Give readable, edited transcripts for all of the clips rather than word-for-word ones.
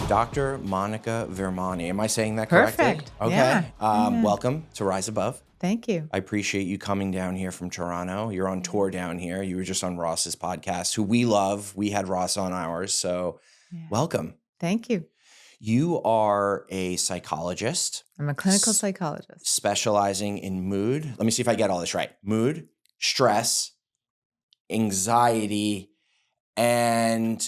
Dr. Monica Vermani. Am I saying that correctly? Perfect. Okay. Yeah. Welcome to Rise Above. Thank you. I appreciate you coming down here from Toronto. You're on tour down here. You were just on Ross's podcast, who we love. We had Ross on ours. So welcome. Thank you. You are a psychologist. I'm a clinical psychologist. Specializing in mood. Let me see if I get all this right. Mood, stress, anxiety, and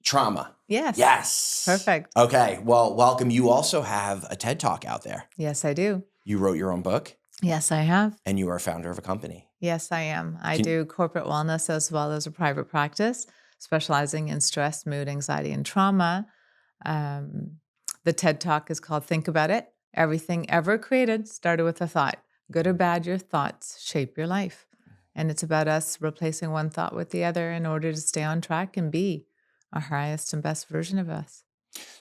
trauma. Yes. Yes. Perfect. Okay. Well, welcome. You also have a TED Talk out there. Yes, I do. You wrote your own book. Yes, I have. And you are a founder of a company. Yes, I am. I do corporate wellness as well as a private practice, specializing in stress, mood, anxiety, and trauma. The TED Talk is called Think About It. Everything ever created started with a thought. Good or bad, your thoughts shape your life. And it's about us replacing one thought with the other in order to stay on track and be our highest and best version of us.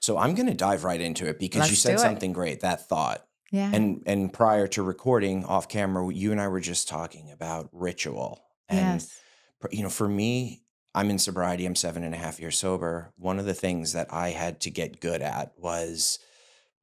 So I'm going to dive right into it because you Let's said do it. something great, that thought. Yeah. And prior to recording off camera, you and I were just talking about ritual. And, Yes. you know, for me, I'm in sobriety. I'm 7.5 years sober. One of the things that I had to get good at was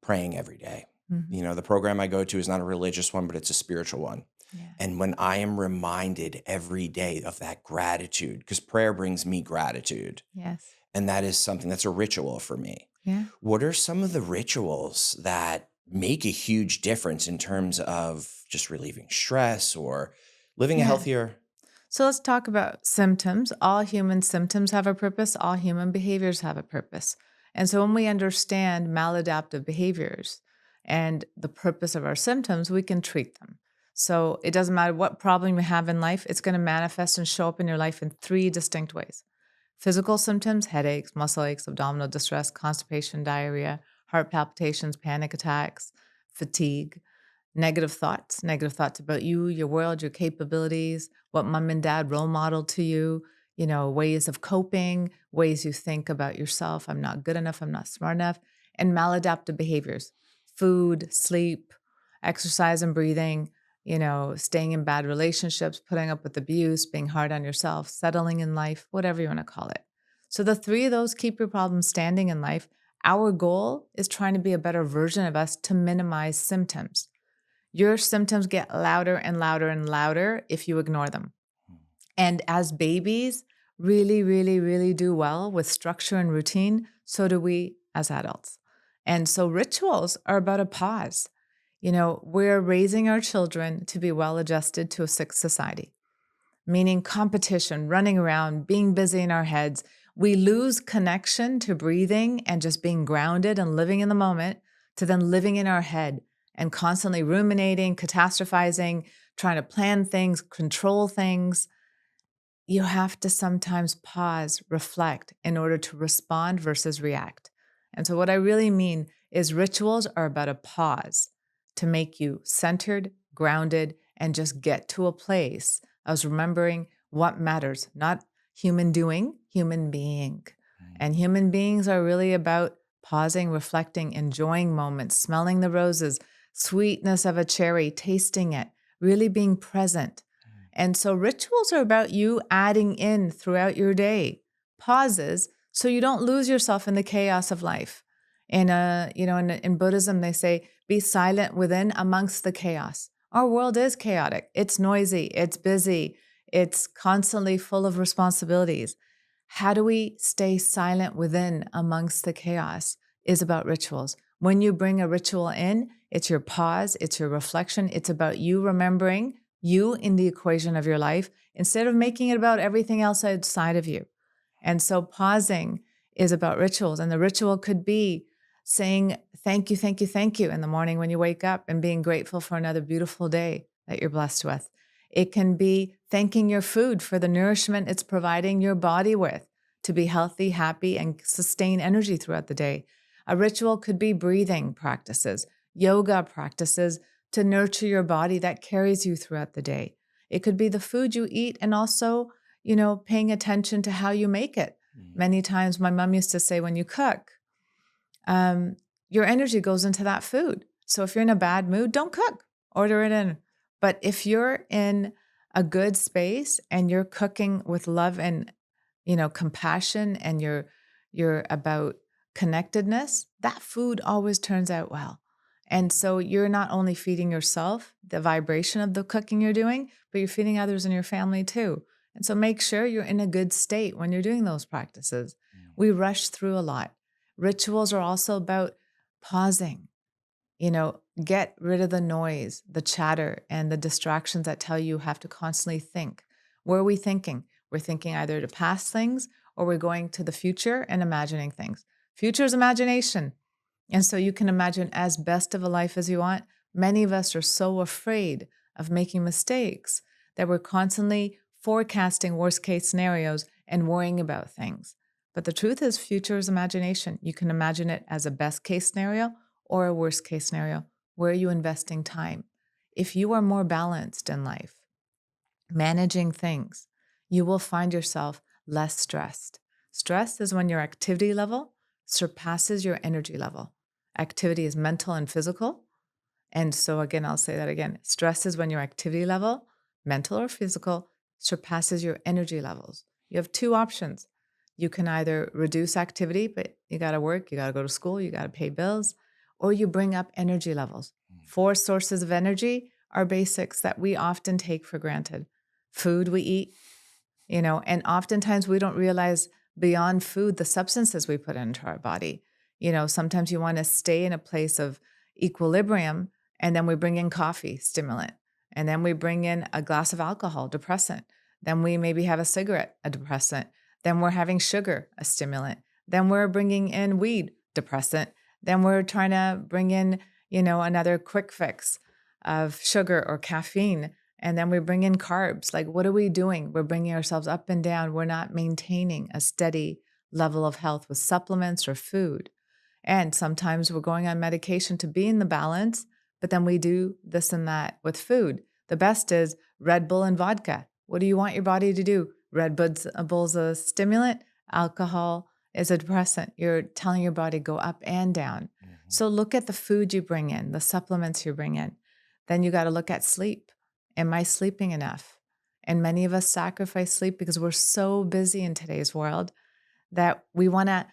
praying every day. Mhm. You know, the program I go to is not a religious one, but it's a spiritual one. Yeah. And when I am reminded every day of that gratitude, because prayer brings me gratitude, Yes. and that is something that's a ritual for me. Yeah. What are some of the rituals that make a huge difference in terms of just relieving stress or living a healthier? So let's talk about symptoms. All human symptoms have a purpose. All human behaviors have a purpose. And so when we understand maladaptive behaviors and the purpose of our symptoms, we can treat them. So it doesn't matter what problem you have in life, it's going to manifest and show up in your life in 3 distinct ways. Physical symptoms, headaches, muscle aches, abdominal distress, constipation, diarrhea, heart palpitations, panic attacks, fatigue. Negative thoughts about you, your world, your capabilities, what mom and dad role modeled to you, ways of coping, ways you think about yourself. I'm not good enough. I'm not smart enough. And maladaptive behaviors, food, sleep, exercise and breathing, staying in bad relationships, putting up with abuse, being hard on yourself, settling in life, whatever you want to call it. So the 3 of those keep your problems standing in life. Our goal is trying to be a better version of us to minimize symptoms. Your symptoms get louder and louder and louder if you ignore them. And as babies really, really, really do well with structure and routine, so do we as adults. And so rituals are about a pause. We're raising our children to be well-adjusted to a sick society, meaning competition, running around, being busy in our heads. We lose connection to breathing and just being grounded and living in the moment to then living in our head and constantly ruminating, catastrophizing, trying to plan things, control things. You have to sometimes pause, reflect in order to respond versus react. And so what I really mean is rituals are about a pause to make you centered, grounded, and just get to a place of remembering what matters, not human doing, human being. And human beings are really about pausing, reflecting, enjoying moments, smelling the roses, sweetness of a cherry, tasting it, really being present. And so rituals are about you adding in throughout your day pauses so you don't lose yourself in the chaos of life. In Buddhism, they say, be silent within amongst the chaos. Our world is chaotic. It's noisy. It's busy. It's constantly full of responsibilities. How do we stay silent within amongst the chaos is about rituals. When you bring a ritual in, it's your pause, it's your reflection. It's about you remembering you in the equation of your life instead of making it about everything else outside of you. And so pausing is about rituals. And the ritual could be saying, thank you, thank you, thank you in the morning when you wake up and being grateful for another beautiful day that you're blessed with. It can be thanking your food for the nourishment it's providing your body with to be healthy, happy, and sustain energy throughout the day. A ritual could be breathing practices, yoga practices to nurture your body that carries you throughout the day. It could be the food you eat and also, paying attention to how you make it. Many times my mom used to say, when you cook, your energy goes into that food. So if you're in a bad mood, don't cook, order it in. But if you're in a good space and you're cooking with love and, compassion, and you're about connectedness, that food always turns out well. And so you're not only feeding yourself the vibration of the cooking you're doing, but you're feeding others in your family too. And so make sure you're in a good state when you're doing those practices. We rush through a lot. Rituals are also about pausing, get rid of the noise, the chatter, and the distractions that tell you have to constantly think. Where are we thinking? We're thinking either to past things or we're going to the future and imagining things. Future is imagination. And so you can imagine as best of a life as you want. Many of us are so afraid of making mistakes that we're constantly forecasting worst case scenarios and worrying about things. But the truth is, future is imagination. You can imagine it as a best case scenario or a worst case scenario. Where are you investing time? If you are more balanced in life, managing things, you will find yourself less stressed. Stress is when your activity level surpasses your energy level. Activity is mental and physical. And so, again, I'll say that again. Stress is when your activity level, mental or physical, surpasses your energy levels. You have two options. You can either reduce activity, but you got to work, you got to go to school, you got to pay bills, or you bring up energy levels. Four sources of energy are basics that we often take for granted. Food we eat, and oftentimes we don't realize beyond food the substances we put into our body. Sometimes you want to stay in a place of equilibrium, and then we bring in coffee, stimulant, and then we bring in a glass of alcohol, depressant. Then we maybe have a cigarette, a depressant. Then we're having sugar, a stimulant. Then we're bringing in weed, depressant. Then we're trying to bring in, another quick fix of sugar or caffeine. And then we bring in carbs. Like, what are we doing? We're bringing ourselves up and down. We're not maintaining a steady level of health with supplements or food. And sometimes we're going on medication to be in the balance, but then we do this and that with food. The best is Red Bull and vodka. What do you want your body to do? Bull's a stimulant, alcohol is a depressant. You're telling your body go up and down. So look at the food you bring in, the supplements you bring in. Then you got to look at sleep. Am I sleeping enough? And many of us sacrifice sleep because we're so busy in today's world that we want to,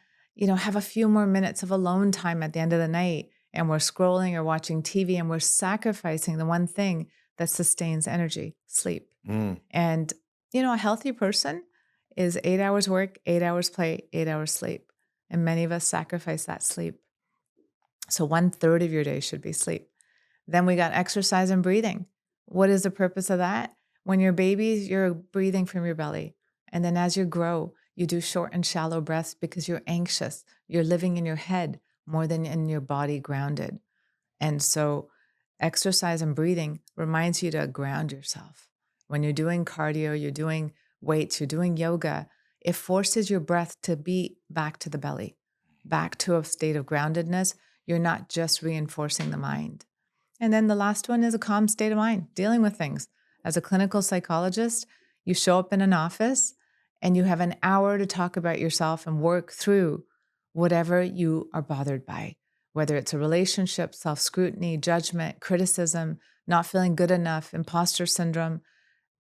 have a few more minutes of alone time at the end of the night. And we're scrolling or watching TV and we're sacrificing the one thing that sustains energy, sleep. And, a healthy person is 8 hours work, 8 hours play, 8 hours sleep. And many of us sacrifice that sleep. So 1/3 of your day should be sleep. Then we got exercise and breathing. What is the purpose of that? When you're babies, you're breathing from your belly. And then as you grow, you do short and shallow breaths because you're anxious. You're living in your head more than in your body grounded. And so exercise and breathing reminds you to ground yourself. When you're doing cardio, you're doing weights, you're doing yoga, it forces your breath to be back to the belly, back to a state of groundedness. You're not just reinforcing the mind. And then the last one is a calm state of mind, dealing with things. As a clinical psychologist, you show up in an office and you have an hour to talk about yourself and work through whatever you are bothered by, whether it's a relationship, self-scrutiny, judgment, criticism, not feeling good enough, imposter syndrome.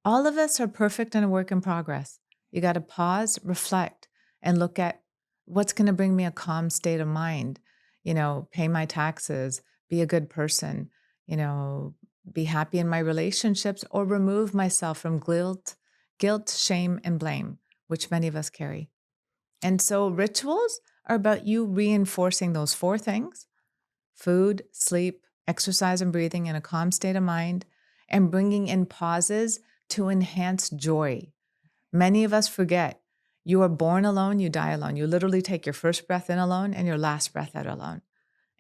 All of us are perfect and a work in progress. You got to pause, reflect, and look at what's going to bring me a calm state of mind. Pay my taxes, be a good person, be happy in my relationships, or remove myself from guilt, shame, and blame, which many of us carry. And so rituals are about you reinforcing those four things: food, sleep, exercise, and breathing in a calm state of mind, and bringing in pauses to enhance joy. Many of us forget you are born alone, you die alone. You literally take your first breath in alone and your last breath out alone.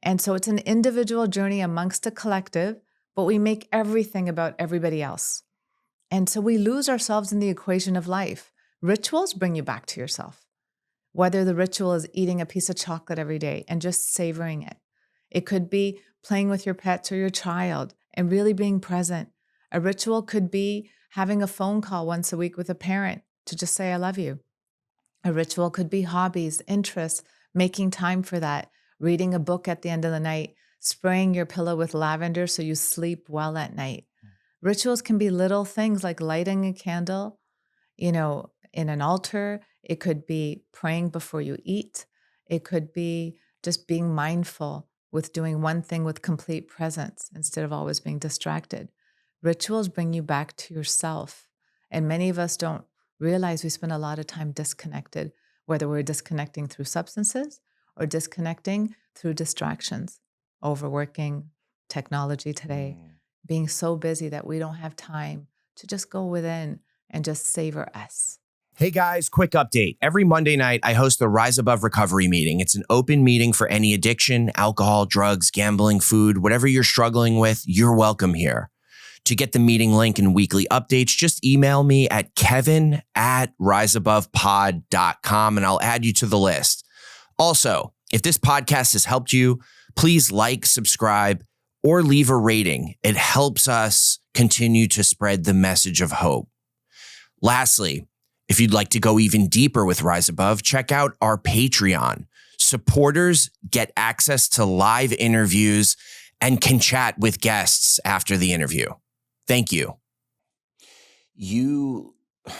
And so it's an individual journey amongst a collective, but we make everything about everybody else. And so we lose ourselves in the equation of life. Rituals bring you back to yourself. Whether the ritual is eating a piece of chocolate every day and just savoring it. It could be playing with your pets or your child and really being present. A ritual could be having a phone call once a week with a parent to just say, I love you. A ritual could be hobbies, interests, making time for that, reading a book at the end of the night, spraying your pillow with lavender so you sleep well at night. Rituals can be little things like lighting a candle, in an altar. It could be praying before you eat. It could be just being mindful with doing one thing with complete presence instead of always being distracted. Rituals bring you back to yourself. And many of us don't realize we spend a lot of time disconnected, whether we're disconnecting through substances or disconnecting through distractions, overworking, technology today, Mm. being so busy that we don't have time to just go within and just savor us. Hey guys, quick update. Every Monday night, I host the Rise Above Recovery meeting. It's an open meeting for any addiction, alcohol, drugs, gambling, food, whatever you're struggling with, you're welcome here. To get the meeting link and weekly updates, just email me at kevin@riseabovepod.com and I'll add you to the list. Also, if this podcast has helped you, please like, subscribe, or leave a rating. It helps us continue to spread the message of hope. Lastly, if you'd like to go even deeper with Rise Above, check out our Patreon. Supporters get access to live interviews and can chat with guests after the interview. Thank you. You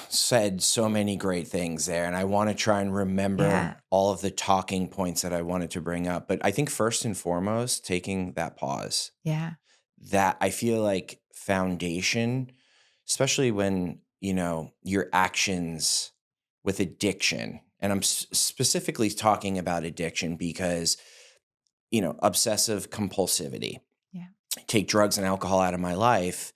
said so many great things there, and I want to try and remember Yeah. all of the talking points that I wanted to bring up. But I think first and foremost, taking that pause, Yeah. that I feel like foundation, especially when, your actions with addiction, and I'm specifically talking about addiction because, obsessive compulsivity, Yeah. take drugs and alcohol out of my life.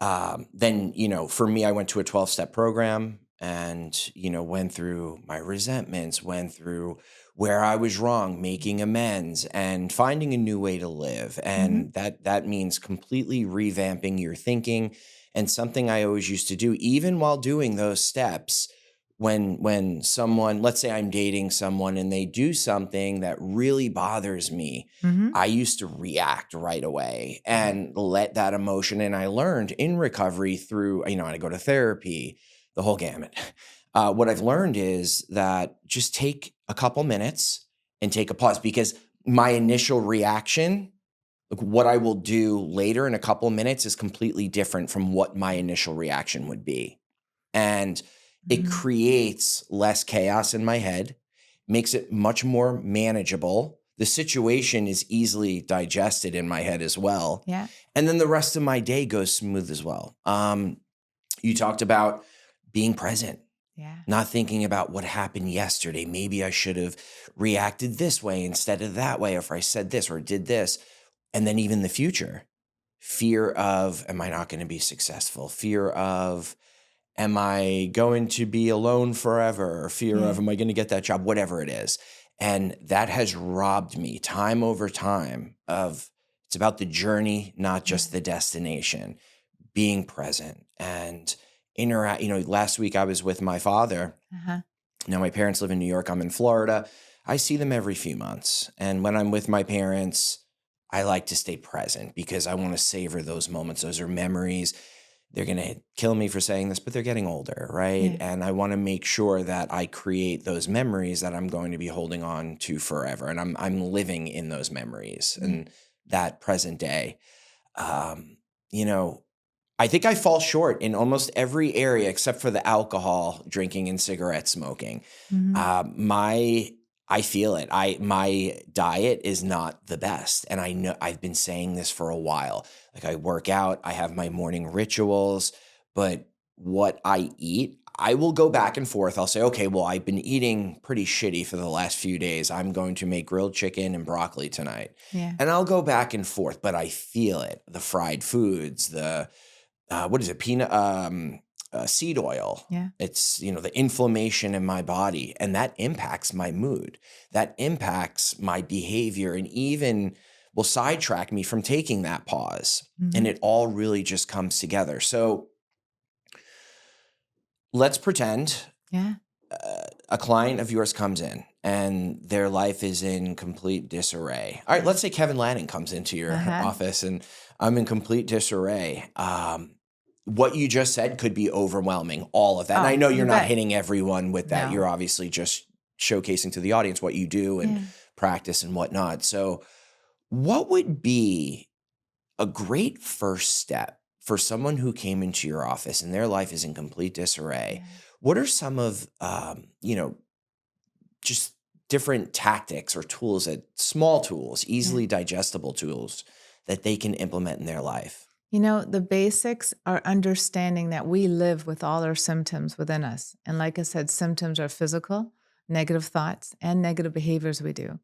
Then, for me, I went to a 12-step program and, went through my resentments, went through where I was wrong, making amends and finding a new way to live. And that means completely revamping your thinking. And something I always used to do, even while doing those steps, when someone, let's say I'm dating someone and they do something that really bothers me, Mm-hmm. I used to react right away and let that emotion. And I learned in recovery through, I go to therapy, the whole gamut. What I've learned is that just take a couple minutes and take a pause, because my initial reaction, like what I will do later in a couple minutes, is completely different from what my initial reaction would be. And it Mm-hmm. creates less chaos in my head, makes it much more manageable. The situation is easily digested in my head as well. Yeah. And then the rest of my day goes smooth as well. You talked about being present, Yeah. not thinking about what happened yesterday. Maybe I should have reacted this way instead of that way, if I said this or did this. And then even the future, fear of, am I not going to be successful? Fear of, am I going to be alone forever? Or fear Yeah. of, am I going to get that job? Whatever it is. And that has robbed me time over time of, it's about the journey, not just the destination, being present and interact. Last week I was with my father. Uh-huh. Now my parents live in New York. I'm in Florida. I see them every few months. And when I'm with my parents, I like to stay present because I want to savor those moments. Those are memories. They're going to kill me for saying this, but they're getting older, right? Yeah. And I want to make sure that I create those memories that I'm going to be holding on to forever. And I'm living in those memories and that present day. You know, I think I fall short in almost every area except for the alcohol drinking and cigarette smoking. Mm-hmm. I feel it. My diet is not the best. And I know I've been saying this for a while. Like, I work out, I have my morning rituals, but what I eat, I will go back and forth. I'll say, okay, well, I've been eating pretty shitty for the last few days. I'm going to make grilled chicken and broccoli tonight. Yeah. And I'll go back and forth, but I feel it. The fried foods, the what is it? Seed oil. Yeah. It's, the inflammation in my body, and that impacts my mood. That impacts my behavior and even will sidetrack me from taking that pause. And it all really just comes together. So let's pretend Yeah. a client of yours comes in and their life is in complete disarray. All right, let's say Kevin Lanning comes into your office and I'm in complete disarray. What you just said could be overwhelming, all of that. And I know you're not hitting everyone with that. No. You're obviously just showcasing to the audience what you do and practice and whatnot. So what would be a great first step for someone who came into your office and their life is in complete disarray? What are some of, just different tactics or tools, small tools, Yeah. easily digestible tools that they can implement in their life? The basics are understanding that we live with all our symptoms within us. And like I said, symptoms are physical, negative thoughts, and negative behaviors we do.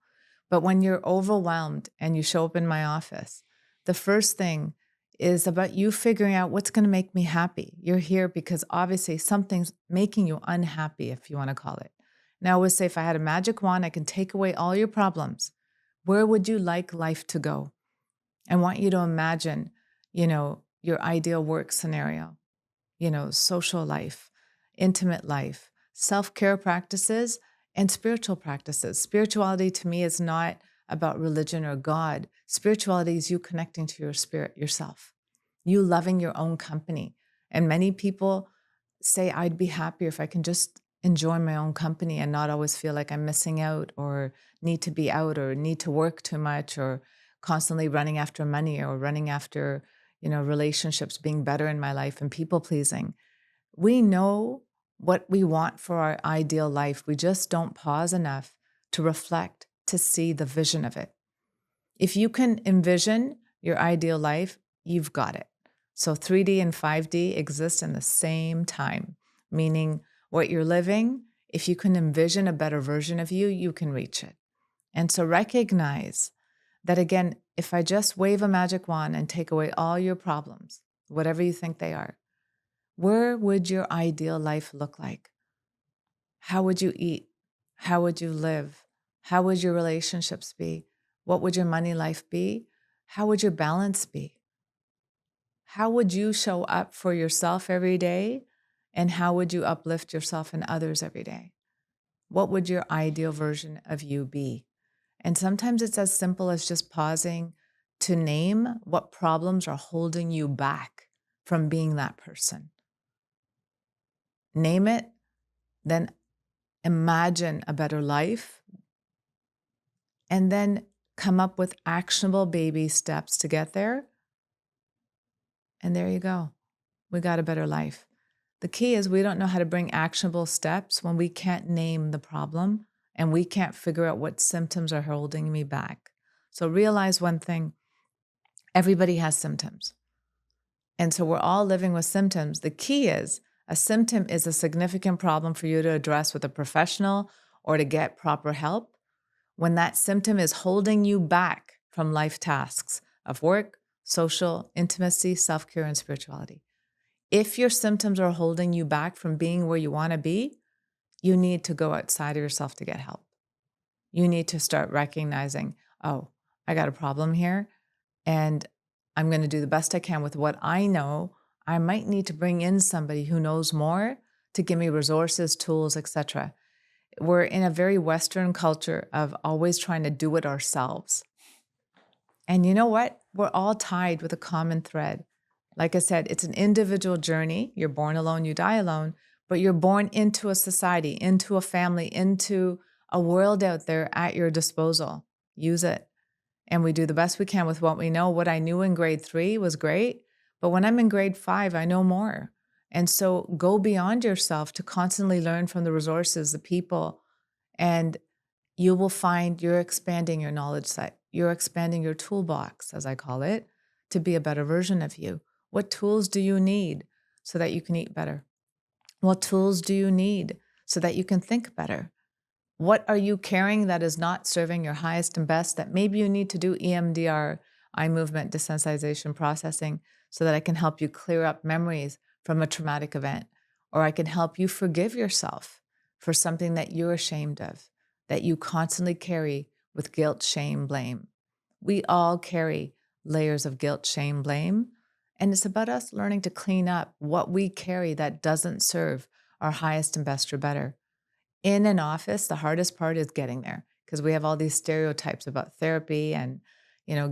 But when you're overwhelmed and you show up in my office, the first thing is about you figuring out what's going to make me happy. You're here because obviously something's making you unhappy, if you want to call it. Now, I always say if I had a magic wand, I can take away all your problems. Where would you like life to go? I want you to imagine, your ideal work scenario, social life, intimate life, self care practices, and spiritual practices. Spirituality to me is not about religion or God. Spirituality is you connecting to your spirit, yourself, you loving your own company. And many people say, I'd be happier if I can just enjoy my own company and not always feel like I'm missing out or need to be out or need to work too much or constantly running after money or running after, relationships being better in my life and people pleasing. We know what we want for our ideal life. We just don't pause enough to reflect, to see the vision of it. If you can envision your ideal life, you've got it. So 3D and 5D exist in the same time, meaning what you're living, if you can envision a better version of you, you can reach it. And so recognize that again, if I just wave a magic wand and take away all your problems, whatever you think they are, where would your ideal life look like? How would you eat? How would you live? How would your relationships be? What would your money life be? How would your balance be? How would you show up for yourself every day? And how would you uplift yourself and others every day? What would your ideal version of you be? And sometimes it's as simple as just pausing to name what problems are holding you back from being that person. Name it, then imagine a better life, and then come up with actionable baby steps to get there. And there you go. We got a better life. The key is we don't know how to bring actionable steps when we can't name the problem and we can't figure out what symptoms are holding me back. So realize one thing, everybody has symptoms. And so we're all living with symptoms. The key is a symptom is a significant problem for you to address with a professional or to get proper help when that symptom is holding you back from life tasks of work, social, intimacy, self-care, and spirituality. If your symptoms are holding you back from being where you want to be, you need to go outside of yourself to get help. You need to start recognizing, oh, I got a problem here, and I'm going to do the best I can with what I know. I might need to bring in somebody who knows more to give me resources, tools, etc. We're in a very Western culture of always trying to do it ourselves. And you know what? We're all tied with a common thread. Like I said, it's an individual journey. You're born alone, you die alone, but you're born into a society, into a family, into a world out there at your disposal. Use it. And we do the best we can with what we know. What I knew in grade 3 was great, but when I'm in grade 5, I know more. And so go beyond yourself to constantly learn from the resources, the people, and you will find you're expanding your knowledge set. You're expanding your toolbox, as I call it, to be a better version of you. What tools do you need so that you can eat better? What tools do you need so that you can think better? What are you carrying that is not serving your highest and best that maybe you need to do EMDR, eye movement desensitization processing, so that I can help you clear up memories from a traumatic event, or I can help you forgive yourself for something that you're ashamed of, that you constantly carry with guilt, shame, blame. We all carry layers of guilt, shame, blame, and it's about us learning to clean up what we carry that doesn't serve our highest and best or better. In an office, the hardest part is getting there because we have all these stereotypes about therapy and,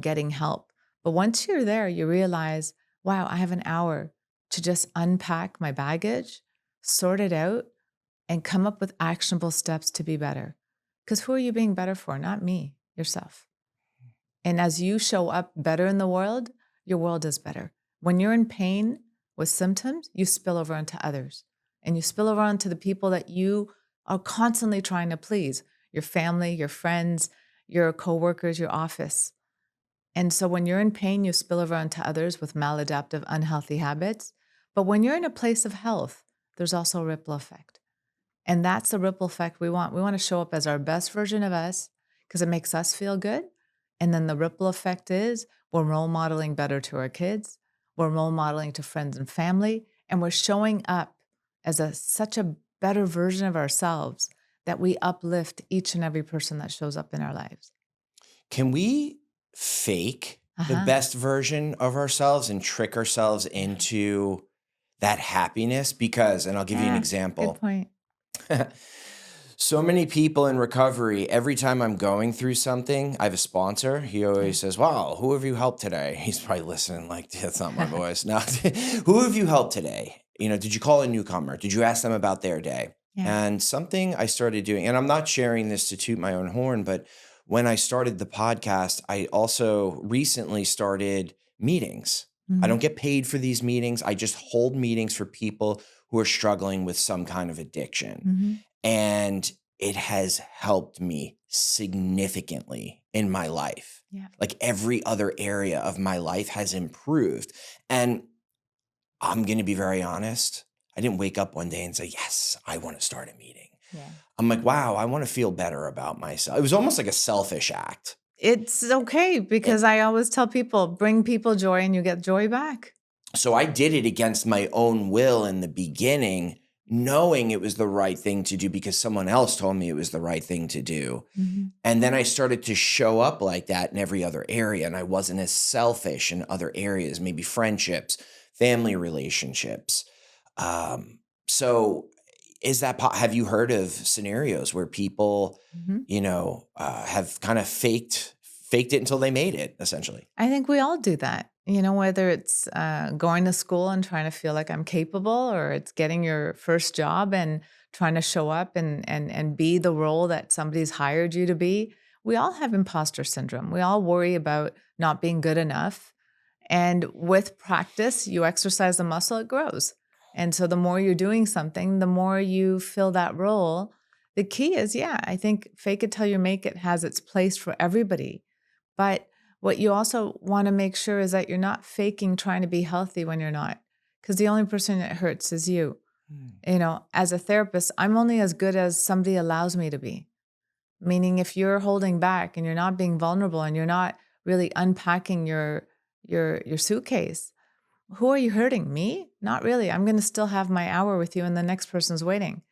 getting help. But once you're there, you realize, wow, I have an hour to just unpack my baggage, sort it out, and come up with actionable steps to be better. Because who are you being better for? Not me, yourself. And as you show up better in the world, your world is better. When you're in pain with symptoms, you spill over onto others and you spill over onto the people that you are constantly trying to please. your family, your friends, your coworkers, your office. And so when you're in pain, you spill over onto others with maladaptive, unhealthy habits. But when you're in a place of health, there's also a ripple effect. And that's the ripple effect we want. We want to show up as our best version of us because it makes us feel good. And then the ripple effect is we're role modeling better to our kids. We're role modeling to friends and family. And we're showing up as such a better version of ourselves that we uplift each and every person that shows up in our lives. Can we fake the Uh-huh. best version of ourselves and trick ourselves into that happiness? Because, and I'll give you an Yeah, good example. point. So many people in recovery, every time I'm going through something, I have a sponsor. He always says, wow, who have you helped today? He's probably listening like, that's not my voice. No, who have you helped today? You know, did you call a newcomer? Did you ask them about their day? Yeah. And something I started doing, and I'm not sharing this to toot my own horn, but when I started the podcast, I also recently started meetings. I don't Mhm. get paid for these meetings. I just hold meetings for people who are struggling with some kind of addiction. Mhm. And it has helped me significantly in my life. Yeah. Like every other area of my life has improved. And I'm going to be very honest. I didn't wake up one day and say, yes, I want to start a meeting. Yeah. I'm like, wow, I want to feel better about myself. It was almost like a selfish act. It's okay And because I always tell people, bring people joy and you get joy back. so I did it against my own will in the beginning, knowing it was the right thing to do because someone else told me it was the right thing to do. Mhm. And then I started to show up like that in every other area. And I wasn't as selfish in other areas, maybe friendships, family relationships. So is that, have you heard of scenarios where people, Mhm. have kind of faked it until they made it, essentially? I think we all do that. Whether it's going to school and trying to feel like I'm capable, or it's getting your first job and trying to show up and be the role that somebody's hired you to be. We all have imposter syndrome. We all worry about not being good enough. And with practice, you exercise the muscle, it grows. And so the more you're doing something, the more you fill that role. The key is, yeah, I think fake it till you make it has its place for everybody. But what you also want to make sure is that you're not faking trying to be healthy when you're not, because the only person it hurts is you. Mm. As a therapist, I'm only as good as somebody allows me to be. Meaning, if you're holding back and you're not being vulnerable and you're not really unpacking your suitcase, who are you hurting? Me? Not really. I'm going to still have my hour with you, and the next person's waiting.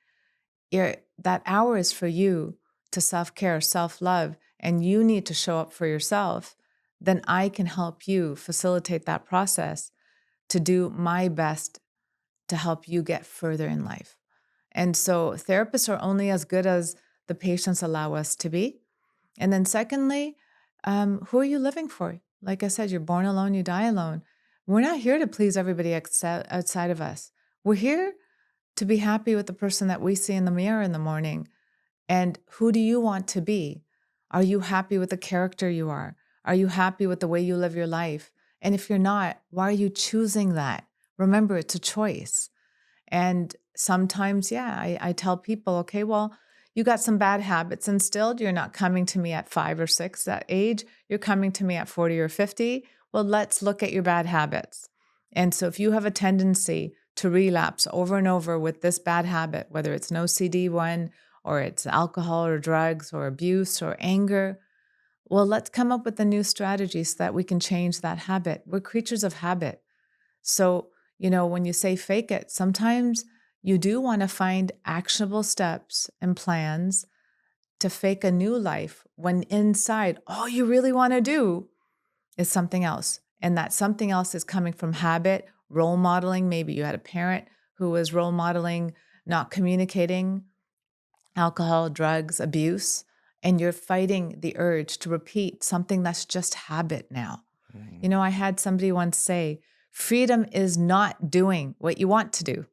That hour is for you to self-care, self-love, and you need to show up for yourself. Then I can help you facilitate that process to do my best to help you get further in life. And so therapists are only as good as the patients allow us to be. And then secondly, who are you living for? Like I said, you're born alone, you die alone. We're not here to please everybody outside of us. We're here to be happy with the person that we see in the mirror in the morning. And who do you want to be? Are you happy with the character you are? Are you happy with the way you live your life? And if you're not, why are you choosing that? Remember, it's a choice. And sometimes, yeah, I tell people, okay, well, you got some bad habits instilled. You're not coming to me at 5 or 6, that age. You're coming to me at 40 or 50. Well, let's look at your bad habits. And so if you have a tendency to relapse over and over with this bad habit, whether it's an OCD one or it's alcohol or drugs or abuse or anger, well, let's come up with a new strategy so that we can change that habit. We're creatures of habit. So, when you say fake it, sometimes you do want to find actionable steps and plans to fake a new life when inside all you really want to do is something else. And that something else is coming from habit, role modeling. Maybe you had a parent who was role modeling, not communicating, alcohol, drugs, abuse, and you're fighting the urge to repeat something that's just habit now. Mm. I had somebody once say, freedom is not doing what you want to do.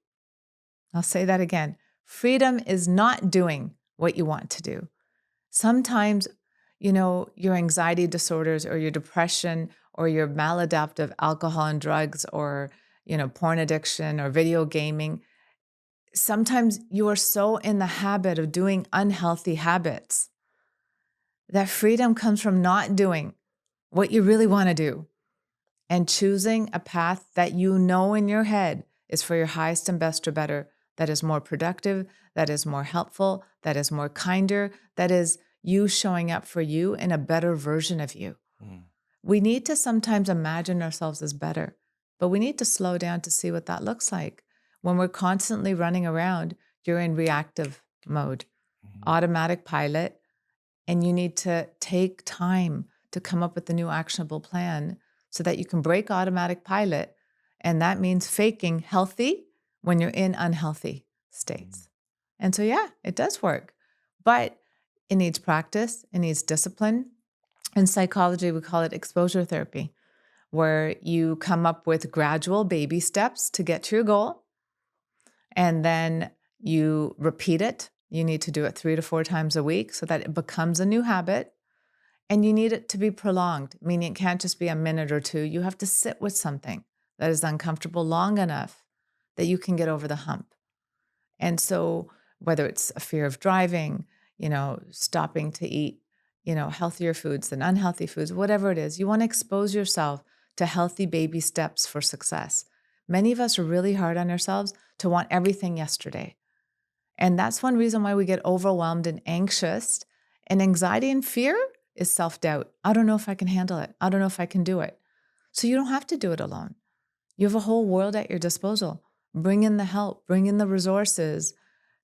I'll say that again. Freedom is not doing what you want to do. Sometimes, your anxiety disorders or your depression or your maladaptive alcohol and drugs or, porn addiction or video gaming, sometimes you are so in the habit of doing unhealthy habits that freedom comes from not doing what you really want to do and choosing a path that you know in your head is for your highest and best or better, that is more productive, that is more helpful, that is more kinder, that is you showing up for you in a better version of you. Mm. We need to sometimes imagine ourselves as better, but we need to slow down to see what that looks like. When we're constantly running around, you're in reactive mode, Mhm. automatic pilot, and you need to take time to come up with a new actionable plan so that you can break automatic pilot. And that means faking healthy when you're in unhealthy states. And so, yeah, it does work, but it needs practice, it needs discipline. In psychology, we call it exposure therapy, where you come up with gradual baby steps to get to your goal. And then you repeat it. You need to do it 3 to 4 times a week so that it becomes a new habit. And you need it to be prolonged, meaning it can't just be a minute or two. You have to sit with something that is uncomfortable long enough that you can get over the hump. And so whether it's a fear of driving, stopping to eat, healthier foods than unhealthy foods, whatever it is, you want to expose yourself to healthy baby steps for success. Many of us are really hard on ourselves to want everything yesterday. And that's one reason why we get overwhelmed and anxious. And anxiety and fear is self-doubt. I don't know if I can handle it. I don't know if I can do it. So you don't have to do it alone. You have a whole world at your disposal. Bring in the help, bring in the resources,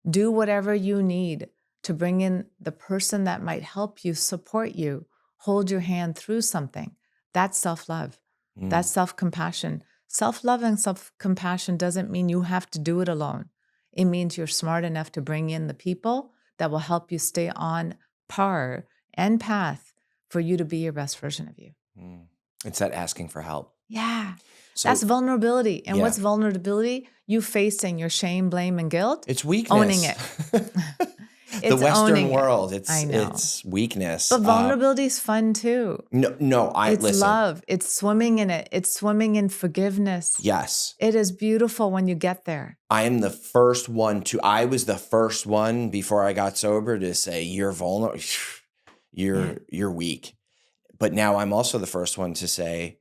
do whatever you need to bring in the person that might help you, support you, hold your hand through something. That's self-love. That's self-compassion. Self-love and self-compassion doesn't mean you have to do it alone. It means you're smart enough to bring in the people that will help you stay on par and path for you to be your best version of you. It's that asking for help. Yeah. So That's vulnerability. And yeah. what's vulnerability? You facing your shame, blame, and guilt. It's weakness. Owning it. The It's Western owning it. world, I know. it's weakness. But vulnerability is fun too. No, It's listen. love. It's swimming in it. It's swimming in forgiveness. Yes. It is beautiful when you get there. I was the first one before I got sober to say, you're vulnerable, you're weak. But now I'm also the first one to say,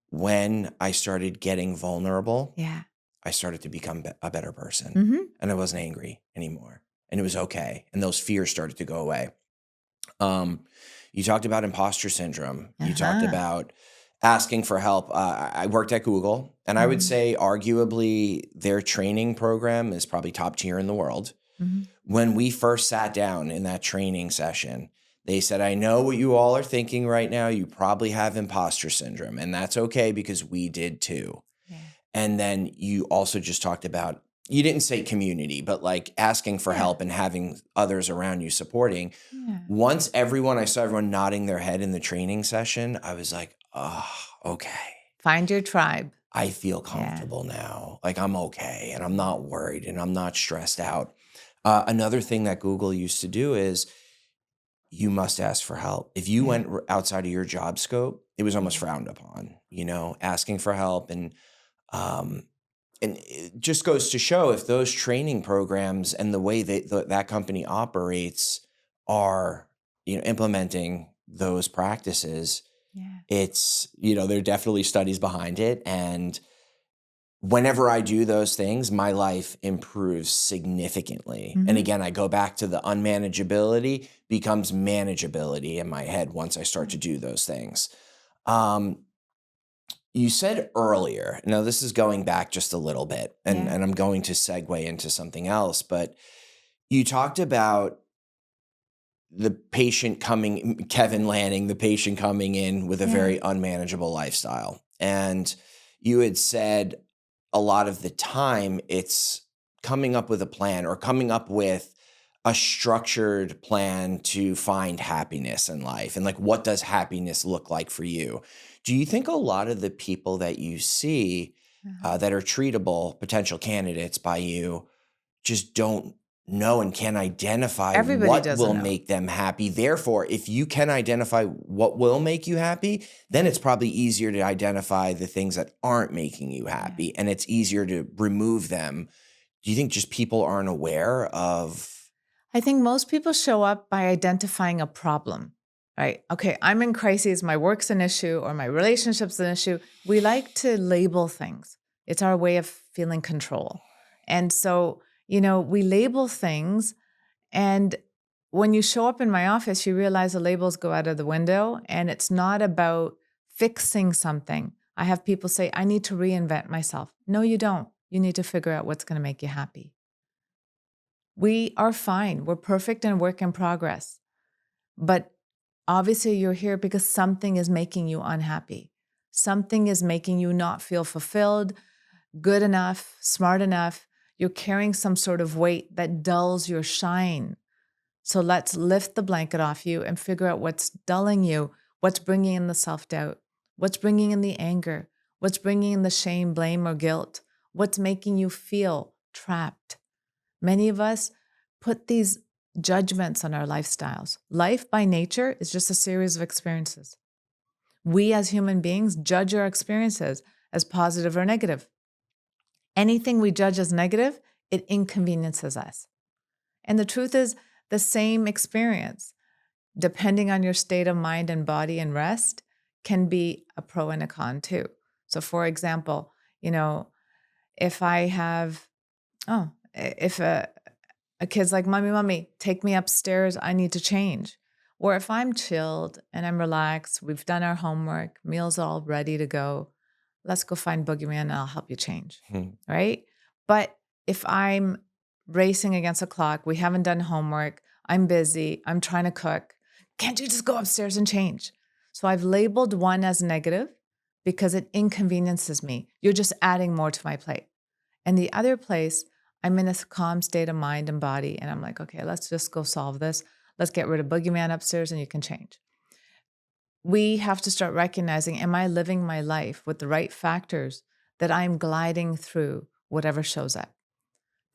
when I started getting vulnerable, Yeah. I started to become a better person. Mm-hmm. And I wasn't angry anymore. And it was okay. And those fears started to go away. You talked about imposter syndrome. You talked about asking for help. I worked at Google, and I would say arguably their training program is probably top tier in the world. When we first sat down in that training session, they said, I know what you all are thinking right now. You probably have imposter syndrome, and that's okay because we did too. Yeah. And then you also just talked about, you didn't say community, but like asking for help and having others around you supporting. Yeah. Once I saw everyone nodding their head in the training session, I was like, oh, okay. Find your tribe. I feel comfortable now. Like I'm okay and I'm not worried and I'm not stressed out. Another thing that Google used to do is you must ask for help. If you went outside of your job scope, it was almost frowned upon, asking for help. And it just goes to show if those training programs and the way that company operates are, implementing those practices, it's, there are definitely studies behind it. And whenever I do those things, my life improves significantly. And again, I go back to the unmanageability becomes manageability in my head once I start to do those things. You said earlier, now this is going back just a little bit, and I'm going to segue into something else, but you talked about the patient Kevin Lanning, the patient coming in with a very unmanageable lifestyle. And you had said a lot of the time it's coming up with a plan or coming up with a structured plan to find happiness in life. And like, what does happiness look like for you? Do you think a lot of the people that you see that are treatable potential candidates by you just don't know and can't identify what will make them happy? Therefore, if you can identify what will make you happy, then it's probably easier to identify the things that aren't making you happy, and it's easier to remove them Do you think just people aren't aware of? I think most people show up by identifying a problem, right? Okay, I'm in crisis, my work's an issue, or my relationship's an issue. We like to label things, it's our way of feeling control. And so, we label things. And when you show up in my office, you realize the labels go out of the window and it's not about fixing something. I have people say, I need to reinvent myself. No, you don't. You need to figure out what's going to make you happy. We are fine. We're perfect and work in progress. But obviously, you're here because something is making you unhappy. Something is making you not feel fulfilled, good enough, smart enough. You're carrying some sort of weight that dulls your shine. So let's lift the blanket off you and figure out what's dulling you, what's bringing in the self-doubt, what's bringing in the anger, what's bringing in the shame, blame, or guilt, what's making you feel trapped. Many of us put these judgments on our lifestyles. Life by nature is just a series of experiences. We as human beings judge our experiences as positive or negative. Anything we judge as negative, it inconveniences us. And the truth is, the same experience, depending on your state of mind and body and rest, can be a pro and a con too. So for example, if I have, if a kid's like, mommy, take me upstairs, I need to change. Or if I'm chilled and I'm relaxed, we've done our homework, meal's all ready to go, let's go find Boogeyman and I'll help you change, right? But if I'm racing against the clock, we haven't done homework, I'm busy, I'm trying to cook, can't you just go upstairs and change? So I've labeled one as negative because it inconveniences me. You're just adding more to my plate. And the other place, I'm in a calm state of mind and body, and I'm like, okay, let's just go solve this. Let's get rid of Boogeyman upstairs and you can change. We have to start recognizing, am I living my life with the right factors that I'm gliding through whatever shows up?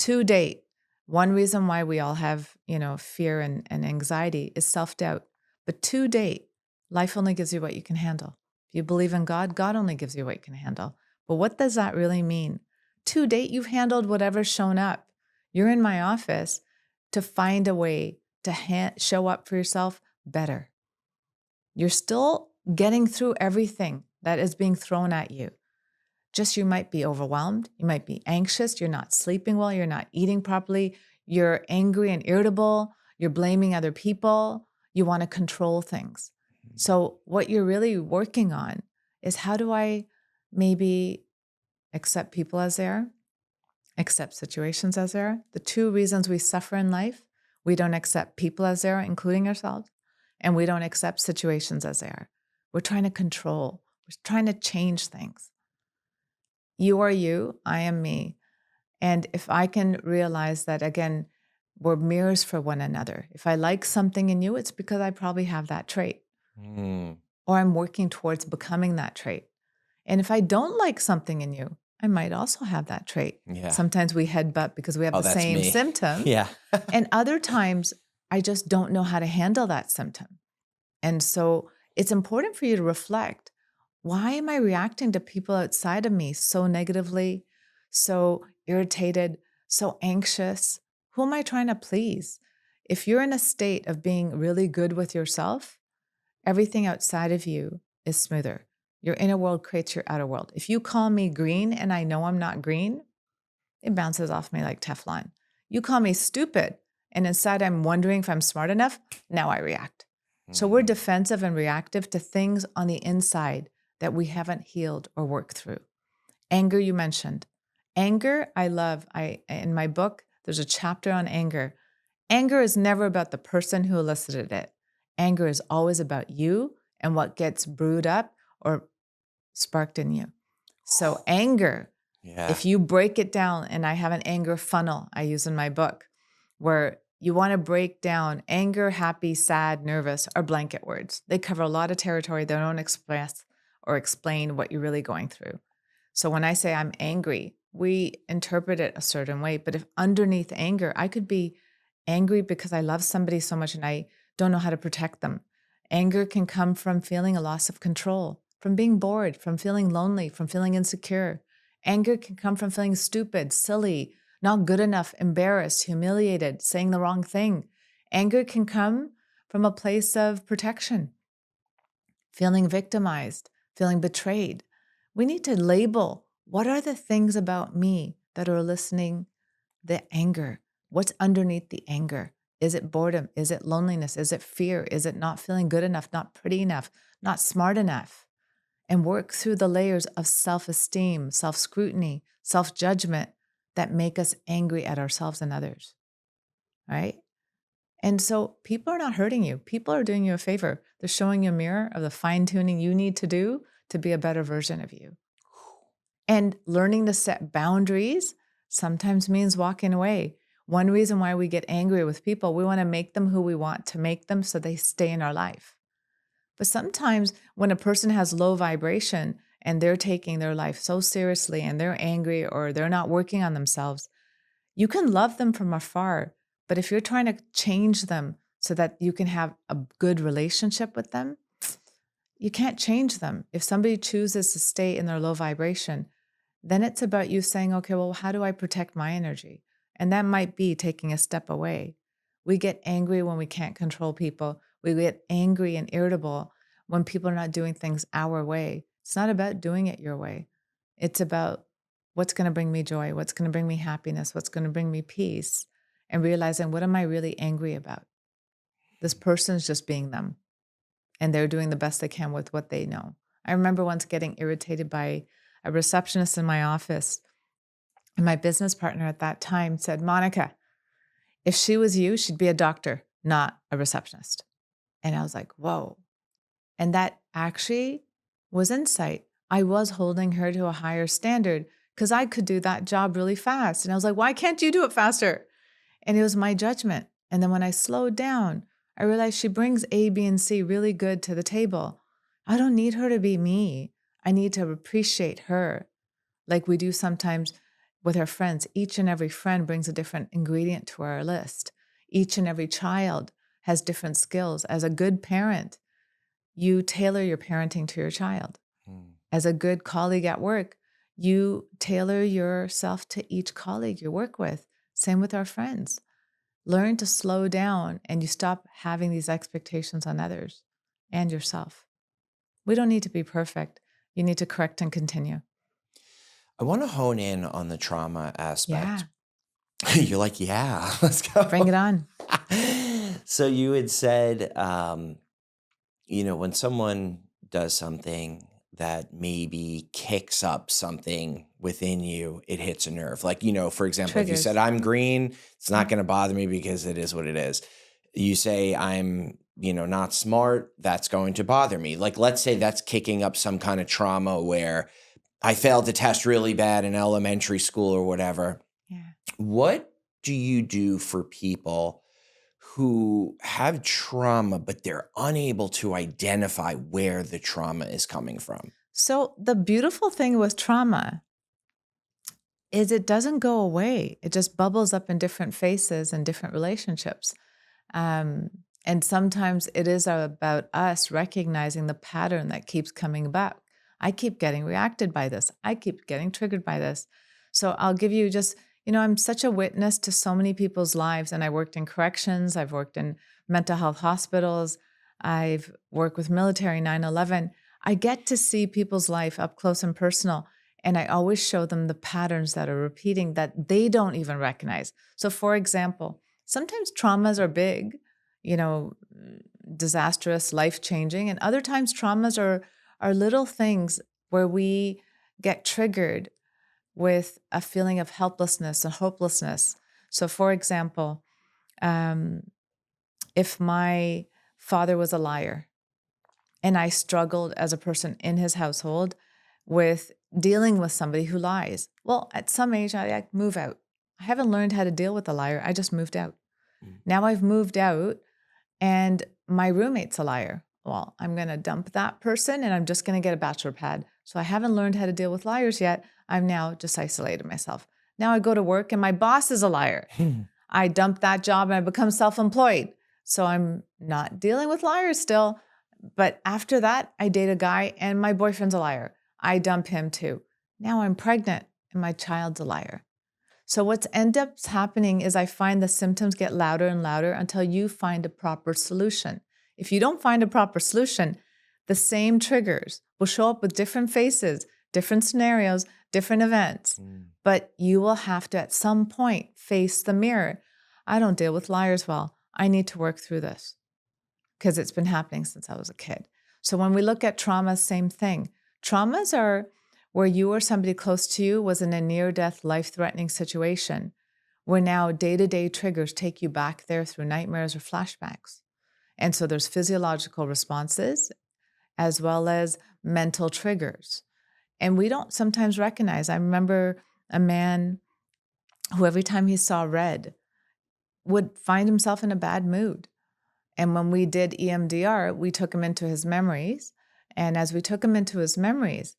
To date, one reason why we all have, fear and anxiety is self-doubt. But to date, life only gives you what you can handle. If you believe in God, God only gives you what you can handle. But what does that really mean? To date, you've handled whatever's shown up. You're in my office to find a way to show up for yourself better. You're still getting through everything that is being thrown at you. Just you might be overwhelmed, you might be anxious, you're not sleeping well, you're not eating properly, you're angry and irritable, you're blaming other people, you want to control things. So what you're really working on is, how do I maybe accept people as they are, accept situations as they are? The two reasons we suffer in life: we don't accept people as they are, including ourselves, and we don't accept situations as they are. We're trying to control, we're trying to change things. You are you, I am me. And if I can realize that, again, we're mirrors for one another. If I like something in you, it's because I probably have that trait, or I'm working towards becoming that trait. And if I don't like something in you, I might also have that trait. Yeah. Sometimes we headbutt because we have the that's same me. symptom. Yeah. And other times I just don't know how to handle that symptom. And so it's important for you to reflect, why am I reacting to people outside of me so negatively, so irritated, so anxious? Who am I trying to please? If you're in a state of being really good with yourself, everything outside of you is smoother. Your inner world creates your outer world. If you call me green and I know I'm not green, it bounces off me like Teflon. You call me stupid and inside I'm wondering if I'm smart enough, now I react. So we're defensive and reactive to things on the inside that we haven't healed or worked through. Anger, you mentioned. Anger, I love. In my book, there's a chapter on anger. Anger is never about the person who elicited it. Anger is always about you and what gets brewed up or sparked in you. So anger, if you break it down, and I have an anger funnel I use in my book, where you want to break down anger, happy, sad, nervous are blanket words. They cover a lot of territory. They don't express or explain what you're really going through. So when I say I'm angry, we interpret it a certain way. But if underneath anger, I could be angry because I love somebody so much and I don't know how to protect them. Anger can come from feeling a loss of control, from being bored, from feeling lonely, from feeling insecure. Anger can come from feeling stupid, silly, not good enough, embarrassed, humiliated, saying the wrong thing. Anger can come from a place of protection, feeling victimized, feeling betrayed. We need to label what are the things about me that are eliciting the anger? What's underneath the anger? Is it boredom? Is it loneliness? Is it fear? Is it not feeling good enough, not pretty enough, not smart enough? And work through the layers of self-esteem, self-scrutiny, self-judgment that make us angry at ourselves and others, right? And so people are not hurting you. People are doing you a favor. They're showing you a mirror of the fine-tuning you need to do to be a better version of you. And learning to set boundaries sometimes means walking away. One reason why we get angry with people, we want to make them who we want to make them so they stay in our life. But sometimes when a person has low vibration and they're taking their life so seriously and they're angry or they're not working on themselves, you can love them from afar. But if you're trying to change them so that you can have a good relationship with them, you can't change them. If somebody chooses to stay in their low vibration, then it's about you saying, okay, well, how do I protect my energy? And that might be taking a step away. We get angry when we can't control people. We get angry and irritable when people are not doing things our way. It's not about doing it your way. It's about what's going to bring me joy, what's going to bring me happiness, what's going to bring me peace, and realizing what am I really angry about? This person's just being them, and they're doing the best they can with what they know. I remember once getting irritated by a receptionist in my office, and my business partner at that time said, Monica, if she was you, she'd be a doctor, not a receptionist. And I was like, whoa. And that actually was insight. I was holding her to a higher standard because I could do that job really fast. And I was like, why can't you do it faster? And it was my judgment. And then when I slowed down, I realized she brings A, B, and C really good to the table. I don't need her to be me. I need to appreciate her like we do sometimes with our friends. Each and every friend brings a different ingredient to our list. Each and every child has different skills. As a good parent, you tailor your parenting to your child. As a good colleague at work, you tailor yourself to each colleague you work with. Same with our friends. Learn to slow down and you stop having these expectations on others and yourself. We don't need to be perfect. You need to correct and continue. I want to hone in on the trauma aspect. Yeah. You're like, yeah, let's go. Bring it on. So you had said, when someone does something that maybe kicks up something within you, it hits a nerve. Like, for example, if you Triggers. said, I'm green, it's not going to bother me because it is what it is. You say, I'm, not smart, that's going to bother me. Like, let's say that's kicking up some kind of trauma where I failed the test really bad in elementary school or whatever. Yeah. What do you do for people who have trauma, but they're unable to identify where the trauma is coming from? So the beautiful thing with trauma is it doesn't go away. It just bubbles up in different faces and different relationships. And sometimes it is about us recognizing the pattern that keeps coming back. I keep getting reacted by this. I keep getting triggered by this. So I'll give you just, I'm such a witness to so many people's lives. And I worked in corrections. I've worked in mental health hospitals. I've worked with military 9/11. I get to see people's life up close and personal. And I always show them the patterns that are repeating that they don't even recognize. So for example, sometimes traumas are big, disastrous, life-changing, and other times traumas are little things where we get triggered with a feeling of helplessness and hopelessness. So for example, if my father was a liar and I struggled as a person in his household with dealing with somebody who lies, well, at some age, I move out. I haven't learned how to deal with a liar. I just moved out. Now I've moved out and my roommate's a liar. Well, I'm going to dump that person and I'm just going to get a bachelor pad. So I haven't learned how to deal with liars yet. I've now just isolated myself. Now I go to work and my boss is a liar. I dump that job and I become self-employed. So I'm not dealing with liars still. But after that, I date a guy and my boyfriend's a liar. I dump him too. Now I'm pregnant and my child's a liar. So what ends up happening is I find the symptoms get louder and louder until you find a proper solution. If you don't find a proper solution, the same triggers will show up with different faces, different scenarios, different events. But you will have to, at some point, face the mirror. I don't deal with liars well. I need to work through this because it's been happening since I was a kid. So when we look at trauma, same thing. Traumas are where you or somebody close to you was in a near-death, life-threatening situation, where now day-to-day triggers take you back there through nightmares or flashbacks. And so there's physiological responses as well as mental triggers. And we don't sometimes recognize. I remember a man who every time he saw red would find himself in a bad mood. And when we did EMDR, we took him into his memories. And as we took him into his memories,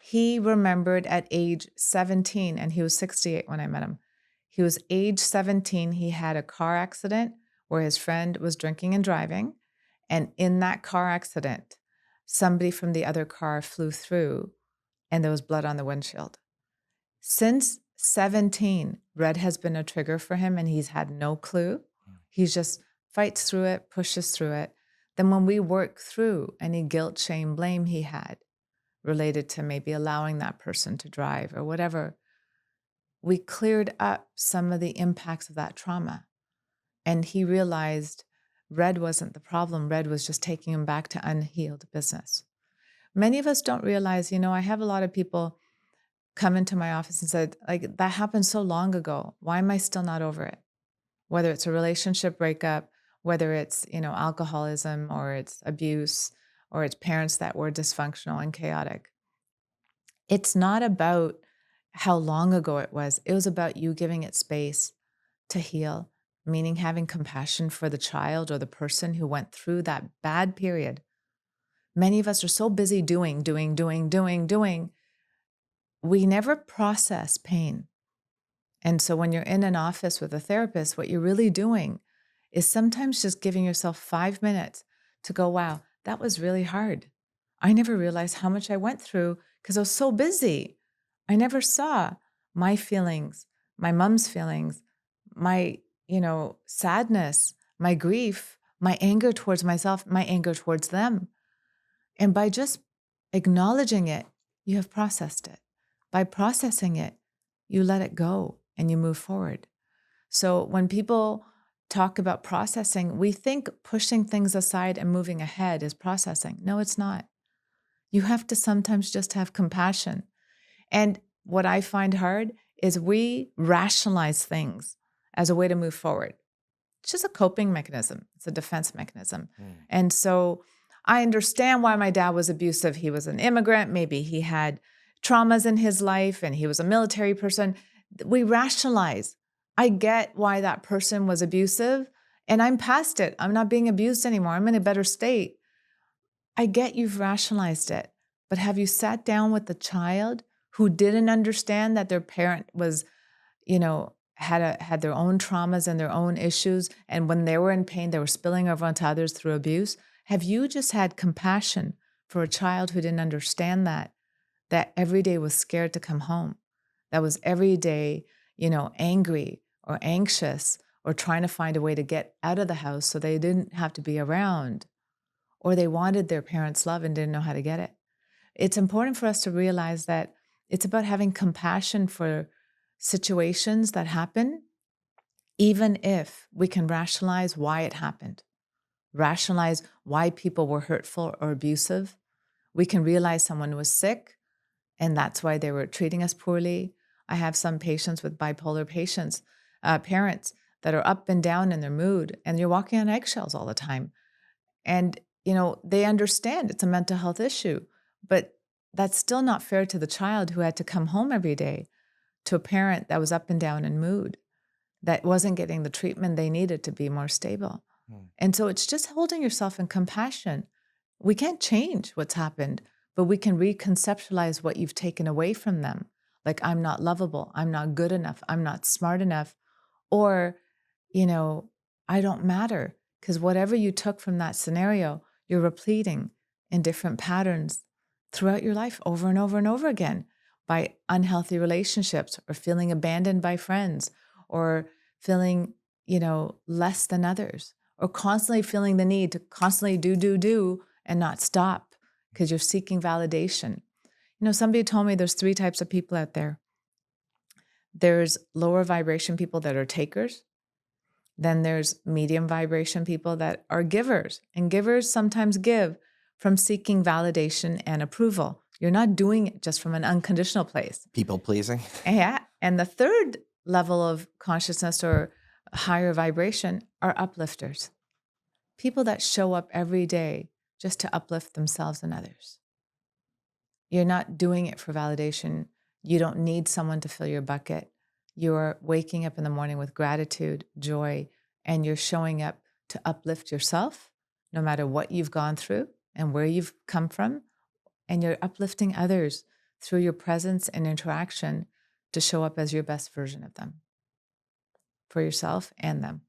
he remembered at age 17, and he was 68 when I met him. He was age 17. He had a car accident where his friend was drinking and driving. And in that car accident, somebody from the other car flew through and there was blood on the windshield. Since 17, red has been a trigger for him and he's had no clue. He's just fights through it, pushes through it. Then when we work through any guilt, shame, blame he had related to maybe allowing that person to drive or whatever, we cleared up some of the impacts of that trauma. And he realized red wasn't the problem. Red was just taking him back to unhealed business. Many of us don't realize, I have a lot of people come into my office and said, like, that happened so long ago. Why am I still not over it? Whether it's a relationship breakup, whether it's, alcoholism or it's abuse or it's parents that were dysfunctional and chaotic. It's not about how long ago it was. It was about you giving it space to heal, meaning having compassion for the child or the person who went through that bad period. Many of us are so busy doing. We never process pain. And so when you're in an office with a therapist, what you're really doing is sometimes just giving yourself 5 minutes to go, wow, that was really hard. I never realized how much I went through because I was so busy. I never saw my feelings, my mom's feelings, my, sadness, my grief, my anger towards myself, my anger towards them. And by just acknowledging it, you have processed it. By processing it, you let it go and you move forward. So when people talk about processing, we think pushing things aside and moving ahead is processing. No, it's not. You have to sometimes just have compassion. And what I find hard is we rationalize things as a way to move forward. It's just a coping mechanism. It's a defense mechanism. And so I understand why my dad was abusive. He was an immigrant. Maybe he had traumas in his life and he was a military person. We rationalize. I get why that person was abusive and I'm past it. I'm not being abused anymore. I'm in a better state. I get you've rationalized it, but have you sat down with the child who didn't understand that their parent was, had their own traumas and their own issues, and when they were in pain, they were spilling over onto others through abuse? Have you just had compassion for a child who didn't understand that every day was scared to come home, that was every day, angry or anxious or trying to find a way to get out of the house so they didn't have to be around, or they wanted their parents' love and didn't know how to get it? It's important for us to realize that it's about having compassion for situations that happen, even if we can rationalize why it happened, rationalize why people were hurtful or abusive. We can realize someone was sick and that's why they were treating us poorly. I have some patients with bipolar parents that are up and down in their mood, and you're walking on eggshells all the time. And, they understand it's a mental health issue, but that's still not fair to the child who had to come home every day to a parent that was up and down in mood, that wasn't getting the treatment they needed to be more stable. And so it's just holding yourself in compassion. We can't change what's happened, but we can reconceptualize what you've taken away from them. Like, I'm not lovable, I'm not good enough, I'm not smart enough, or, I don't matter. Because whatever you took from that scenario, you're repeating in different patterns throughout your life over and over and over again. by unhealthy relationships, or feeling abandoned by friends, or feeling, less than others, or constantly feeling the need to constantly do, and not stop because you're seeking validation. Somebody told me there's 3 types of people out there. There's lower vibration people that are takers. Then there's medium vibration people that are givers. And givers sometimes give from seeking validation and approval. You're not doing it just from an unconditional place. People pleasing. Yeah. And the third level of consciousness or higher vibration are uplifters. People that show up every day just to uplift themselves and others. You're not doing it for validation. You don't need someone to fill your bucket. You're waking up in the morning with gratitude, joy, and you're showing up to uplift yourself, no matter what you've gone through and where you've come from. And you're uplifting others through your presence and interaction to show up as your best version of them for yourself and them.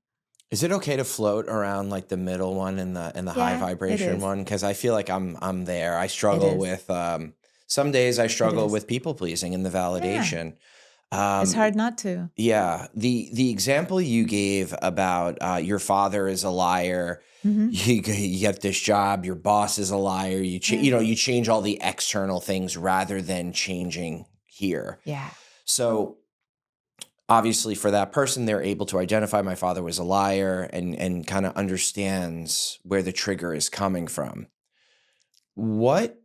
Is it okay to float around like the middle one and the high Yeah, it vibration is. one? Because I feel like I'm there. I It struggle is. with some days I struggle is. with people pleasing and the Yeah. validation. It's Um, hard not to. yeah, the example you gave about your father is a liar. Mm-hmm. You get this job. Your boss is a liar. Yeah. You change all the external things rather than changing here. Yeah. So obviously for that person, they're able to identify my father was a liar and kind of understands where the trigger is coming from. What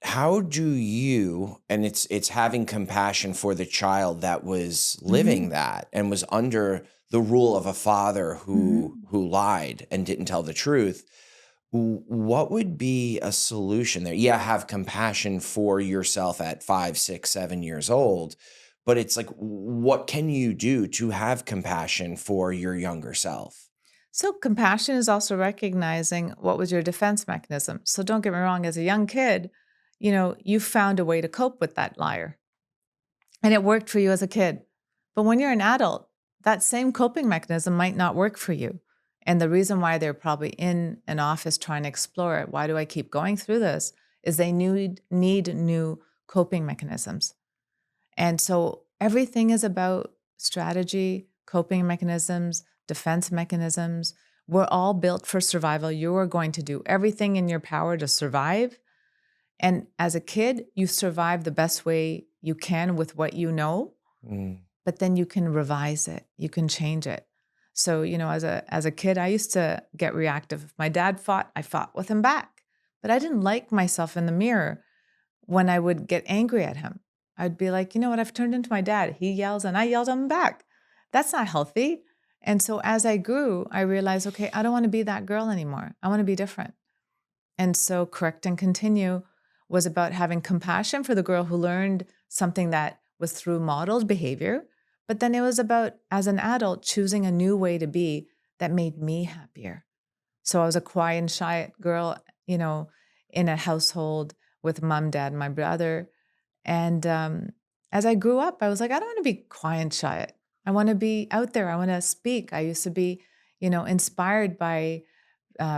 how do you, and it's having compassion for the child that was living Mm-hmm. that and was under the rule of a father Mm-hmm. who lied and didn't tell the truth. What would be a solution there? Yeah, have compassion for yourself at 5, 6, 7 years old, but it's like, what can you do to have compassion for your younger self? So, compassion is also recognizing what was your defense mechanism. So, don't get me wrong, as a young kid, you found a way to cope with that liar and it worked for you as a kid. But when you're an adult, that same coping mechanism might not work for you. And the reason why they're probably in an office trying to explore it, why do I keep going through this, is they need new coping mechanisms. And so everything is about strategy, coping mechanisms, defense mechanisms. We're all built for survival. You are going to do everything in your power to survive. And as a kid, you survive the best way you can with what you know, Mm. but then you can revise it, you can change it. So, as a kid, I used to get reactive. If my dad fought, I fought with him back. But I didn't like myself in the mirror when I would get angry at him. I'd be like, you know what? I've turned into my dad. He yells and I yelled at him back. That's not healthy. And so as I grew, I realized, okay, I don't want to be that girl anymore. I want to be different. And so correct and continue was about having compassion for the girl who learned something that was through modeled behavior. But then it was about, as an adult, choosing a new way to be that made me happier. So I was a quiet and shy girl, in a household with mom, dad, and my brother. And as I grew up, I was like, I don't want to be quiet and shy. I want to be out there. I want to speak. I used to be, inspired by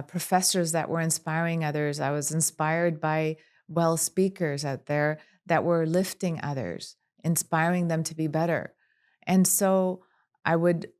professors that were inspiring others. I was inspired by well speakers out there that were lifting others, inspiring them to be better. And so I would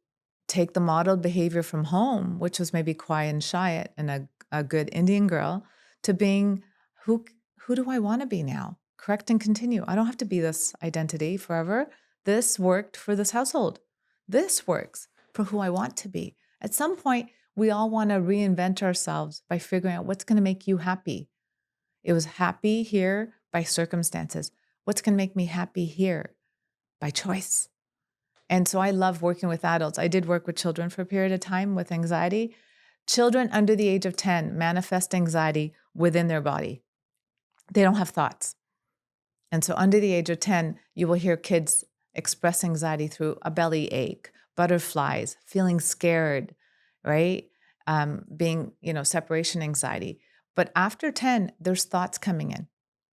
take the modeled behavior from home, which was maybe quiet and shy and a good Indian girl, to being who who do I want to be now? Correct and continue. I don't have to be this identity forever. This worked for this household. This works for who I want to be. At some point, we all want to reinvent ourselves by figuring out what's going to make you happy. It was happy here by circumstances. What's going to make me happy here? By choice. And so I love working with adults. I did work with children for a period of time with anxiety. Children under the age of 10 manifest anxiety within their body. They don't have thoughts. And so under the age of 10, you will hear kids express anxiety through a belly ache, butterflies, feeling scared, right? Being, separation anxiety. But after 10, there's thoughts coming in.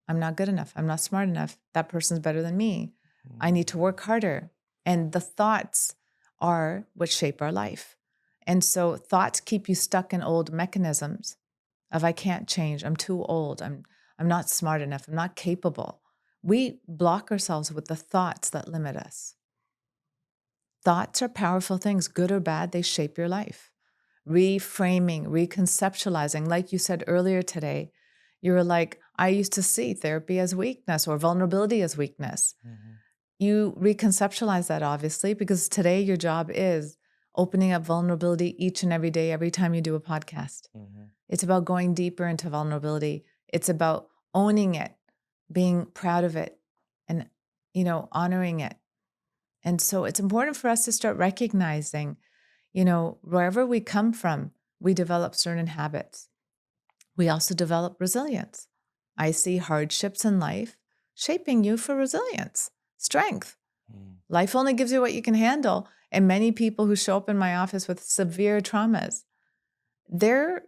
I'm not good enough. I'm not smart enough. That person's better than me. I need to work harder. And the thoughts are what shape our life. And so thoughts keep you stuck in old mechanisms of I can't change. I'm too old. I'm not smart enough. I'm not capable. We block ourselves with the thoughts that limit us. Thoughts are powerful things, good or bad, they shape your life. Reframing, reconceptualizing, like you said earlier today, you were like, I used to see therapy as weakness or vulnerability as weakness. Mhm. You reconceptualize that, obviously, because today your job is opening up vulnerability each and every day, every time you do a podcast. Mhm. It's about going deeper into vulnerability. It's about owning it, being proud of it, and, honoring it. And so it's important for us to start recognizing, wherever we come from, we develop certain habits. We also develop resilience. I see hardships in life shaping you for resilience, strength. Mm. Life only gives you what you can handle. And many people who show up in my office with severe traumas, they're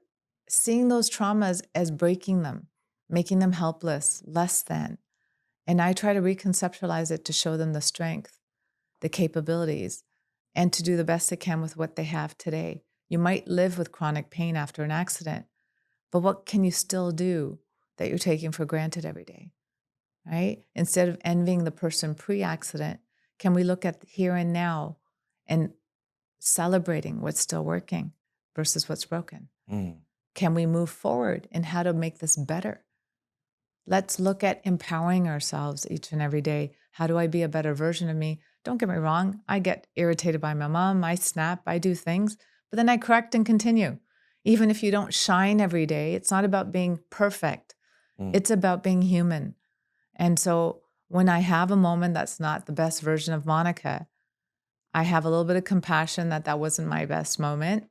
seeing those traumas as breaking them, making them helpless, less than. And I try to reconceptualize it to show them the strength, the capabilities, and to do the best they can with what they have today. You might live with chronic pain after an accident, but what can you still do that you're taking for granted every day, right? Instead of envying the person pre-accident, can we look at here and now and celebrating what's still working versus what's broken? Mm. Can we move forward in how to make this better? Let's look at empowering ourselves each and every day. How do I be a better version of me? Don't get me wrong. I get irritated by my mom. I snap. I do things, but then I correct and continue. Even if you don't shine every day, it's not about being perfect. Mm. It's about being human. And so when I have a moment that's not the best version of Monica, I have a little bit of compassion that that wasn't my best moment.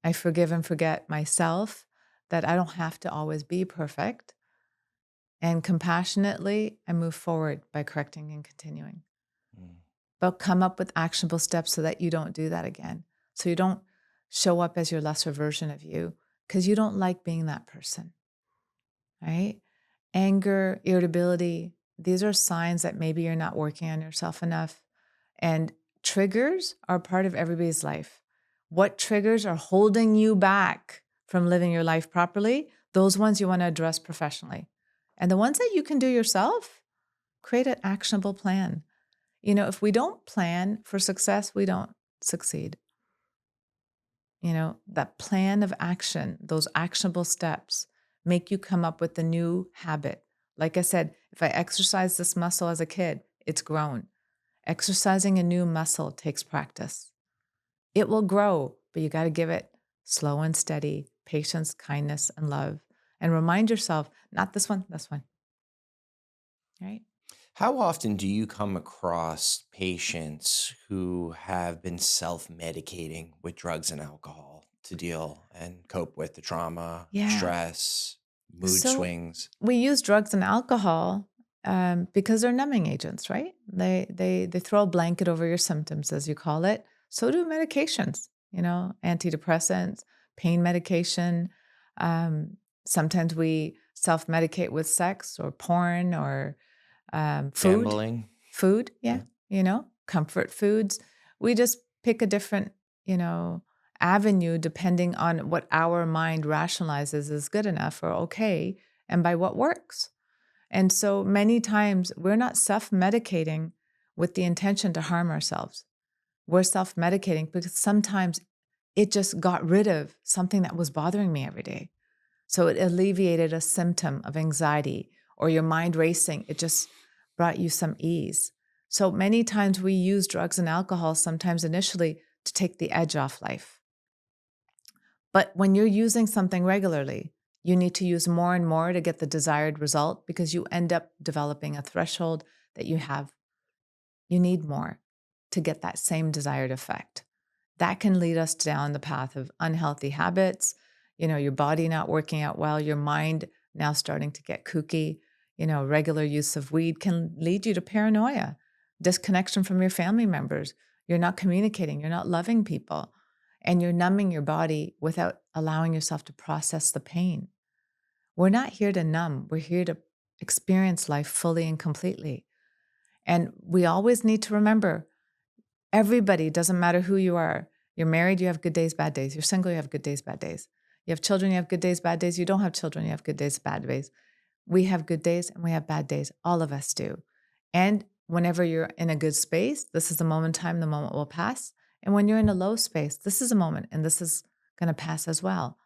I forgive and forget myself that I don't have to always be perfect. And compassionately, I move forward by correcting and continuing. Mm. But come up with actionable steps so that you don't do that again. So you don't show up as your lesser version of you because you don't like being that person, right? Anger, irritability, these are signs that maybe you're not working on yourself enough. And triggers are part of everybody's life. What triggers are holding you back from living your life properly? Those ones you want to address professionally. And the ones that you can do yourself, create an actionable plan. If we don't plan for success, we don't succeed. That plan of action, those actionable steps make you come up with a new habit. Like I said, if I exercise this muscle as a kid, it's grown. Exercising a new muscle takes practice. It will grow, but you got to give it slow and steady, patience, kindness, and love. And remind yourself, not this one, right? How often do you come across patients who have been self-medicating with drugs and alcohol to deal and cope with the trauma, Yeah. stress, mood So swings? we use drugs and alcohol because they're numbing agents, right? They throw a blanket over your symptoms, as you call it. So do medications, antidepressants, pain medication. Um, Sometimes we self-medicate with sex or porn or food. Gambling? Food, yeah, Yeah. comfort foods. We just pick a different, avenue depending on what our mind rationalizes is good enough or okay, and by what works. And so many times we're not self-medicating with the intention to harm ourselves. We're self-medicating because sometimes it just got rid of something that was bothering me every day. So it alleviated a symptom of anxiety or your mind racing. It just brought you some ease. So many times we use drugs and alcohol, sometimes initially to take the edge off life. But when you're using something regularly, you need to use more and more to get the desired result because you end up developing a threshold that you need more to get that same desired effect. That can lead us down the path of unhealthy habits, your body not working out well, your mind now starting to get kooky. Regular use of weed can lead you to paranoia, disconnection from your family members. You're not communicating, you're not loving people, and you're numbing your body without allowing yourself to process the pain. We're not here to numb, we're here to experience life fully and completely. And we always need to remember everybody, doesn't matter who you are. You're married, you have good days, bad days. You're single, you have good days, bad days. You have children, you have good days, bad days. You don't have children, you have good days, bad days. We have good days and we have bad days. All of us do. And whenever you're in a good space, this is the moment in time, the moment will pass. And when you're in a low space, this is a moment and this is going to pass as well.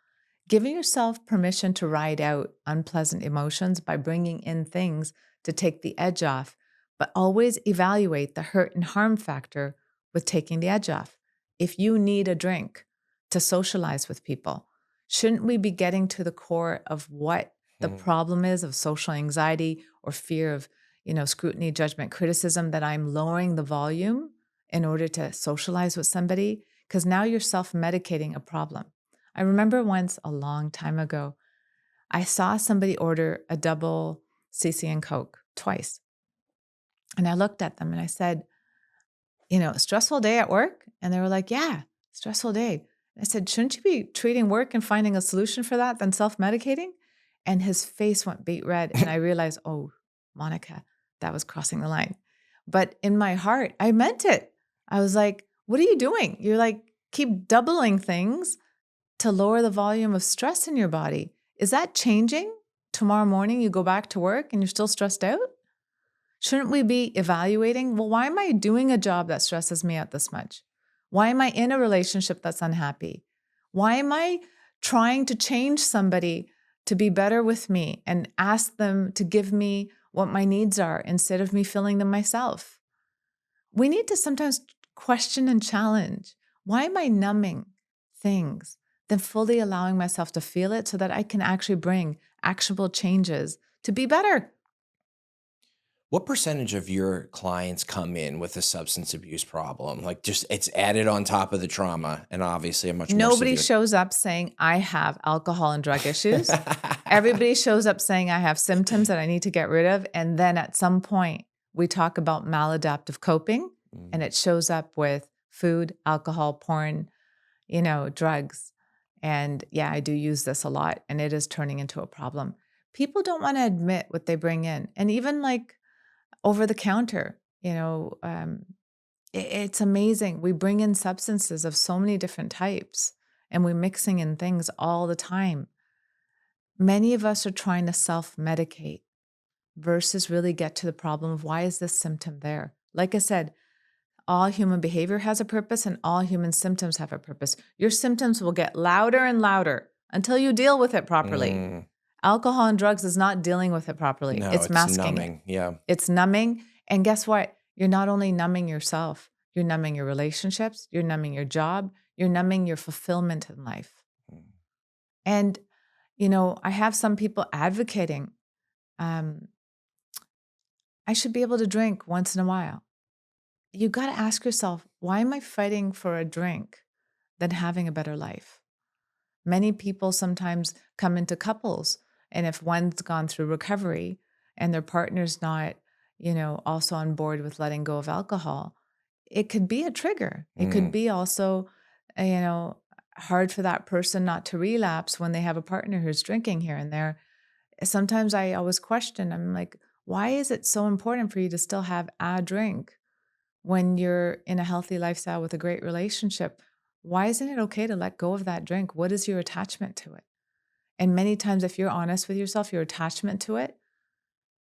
Giving yourself permission to ride out unpleasant emotions by bringing in things to take the edge off, but always evaluate the hurt and harm factor with taking the edge off. If you need a drink to socialize with people, shouldn't we be getting to the core of what the problem is of social anxiety or fear of, scrutiny, judgment, criticism, that I'm lowering the volume in order to socialize with somebody? Because now you're self-medicating a problem. I remember once a long time ago, I saw somebody order a double CC and Coke twice. And I looked at them and I said, stressful day at work? And they were like, yeah, stressful day. I said, shouldn't you be treating work and finding a solution for that than self-medicating? And his face went beet red. And I realized, oh, Monica, that was crossing the line. But in my heart, I meant it. I was like, what are you doing? You're like, keep doubling things to lower the volume of stress in your body. Is that changing? Tomorrow morning, you go back to work and you're still stressed out? Shouldn't we be evaluating, well, why am I doing a job that stresses me out this much? Why am I in a relationship that's unhappy? Why am I trying to change somebody to be better with me and ask them to give me what my needs are instead of me filling them myself? We need to sometimes question and challenge. Why am I numbing things than fully allowing myself to feel it so that I can actually bring actionable changes to be better? What percentage of your clients come in with a substance abuse problem? Like, just it's added on top of the trauma and obviously a much more Nobody severe. shows up saying, I have alcohol and drug issues. Everybody shows up saying, I have symptoms that I need to get rid of. And then at some point, we talk about maladaptive coping, and it shows up with food, alcohol, porn, drugs. And yeah, I do use this a lot, and it is turning into a problem. People don't want to admit what they bring in. And even like over the counter, it's amazing. We bring in substances of so many different types and we're mixing in things all the time. Many of us are trying to self-medicate versus really get to the problem of why is this symptom there? Like I said, all human behavior has a purpose and all human symptoms have a purpose. Your symptoms will get louder and louder until you deal with it properly. Alcohol and drugs is not dealing with it properly. No, It's it's masking numbing. it. Yeah. It's numbing. And guess what? You're not only numbing yourself, you're numbing your relationships, you're numbing your job, you're numbing your fulfillment in life. And, I have some people advocating, I should be able to drink once in a while. You got to ask yourself, why am I fighting for a drink than having a better life? Many people sometimes come into couples, and if one's gone through recovery and their partner's not, also on board with letting go of alcohol, it could be a trigger. It could be also, hard for that person not to relapse when they have a partner who's drinking here and there. Sometimes I always question, I'm like, why is it so important for you to still have a drink when you're in a healthy lifestyle with a great relationship? Why isn't it okay to let go of that drink? What is your attachment to it? And many times, if you're honest with yourself, your attachment to it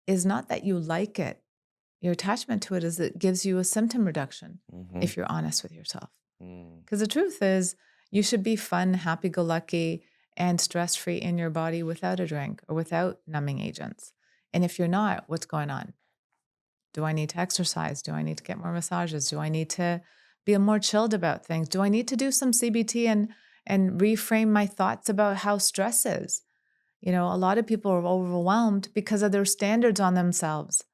is not that you like it. Your attachment to it is it gives you a symptom reduction if you're honest with yourself. Because the truth is, you should be fun, happy-go-lucky, and stress-free in your body without a drink or without numbing agents. And if you're not, what's going on? Do I need to exercise? Do I need to get more massages? Do I need to be more chilled about things? Do I need to do some CBT and reframe my thoughts about how stress is? A lot of people are overwhelmed because of their standards on themselves.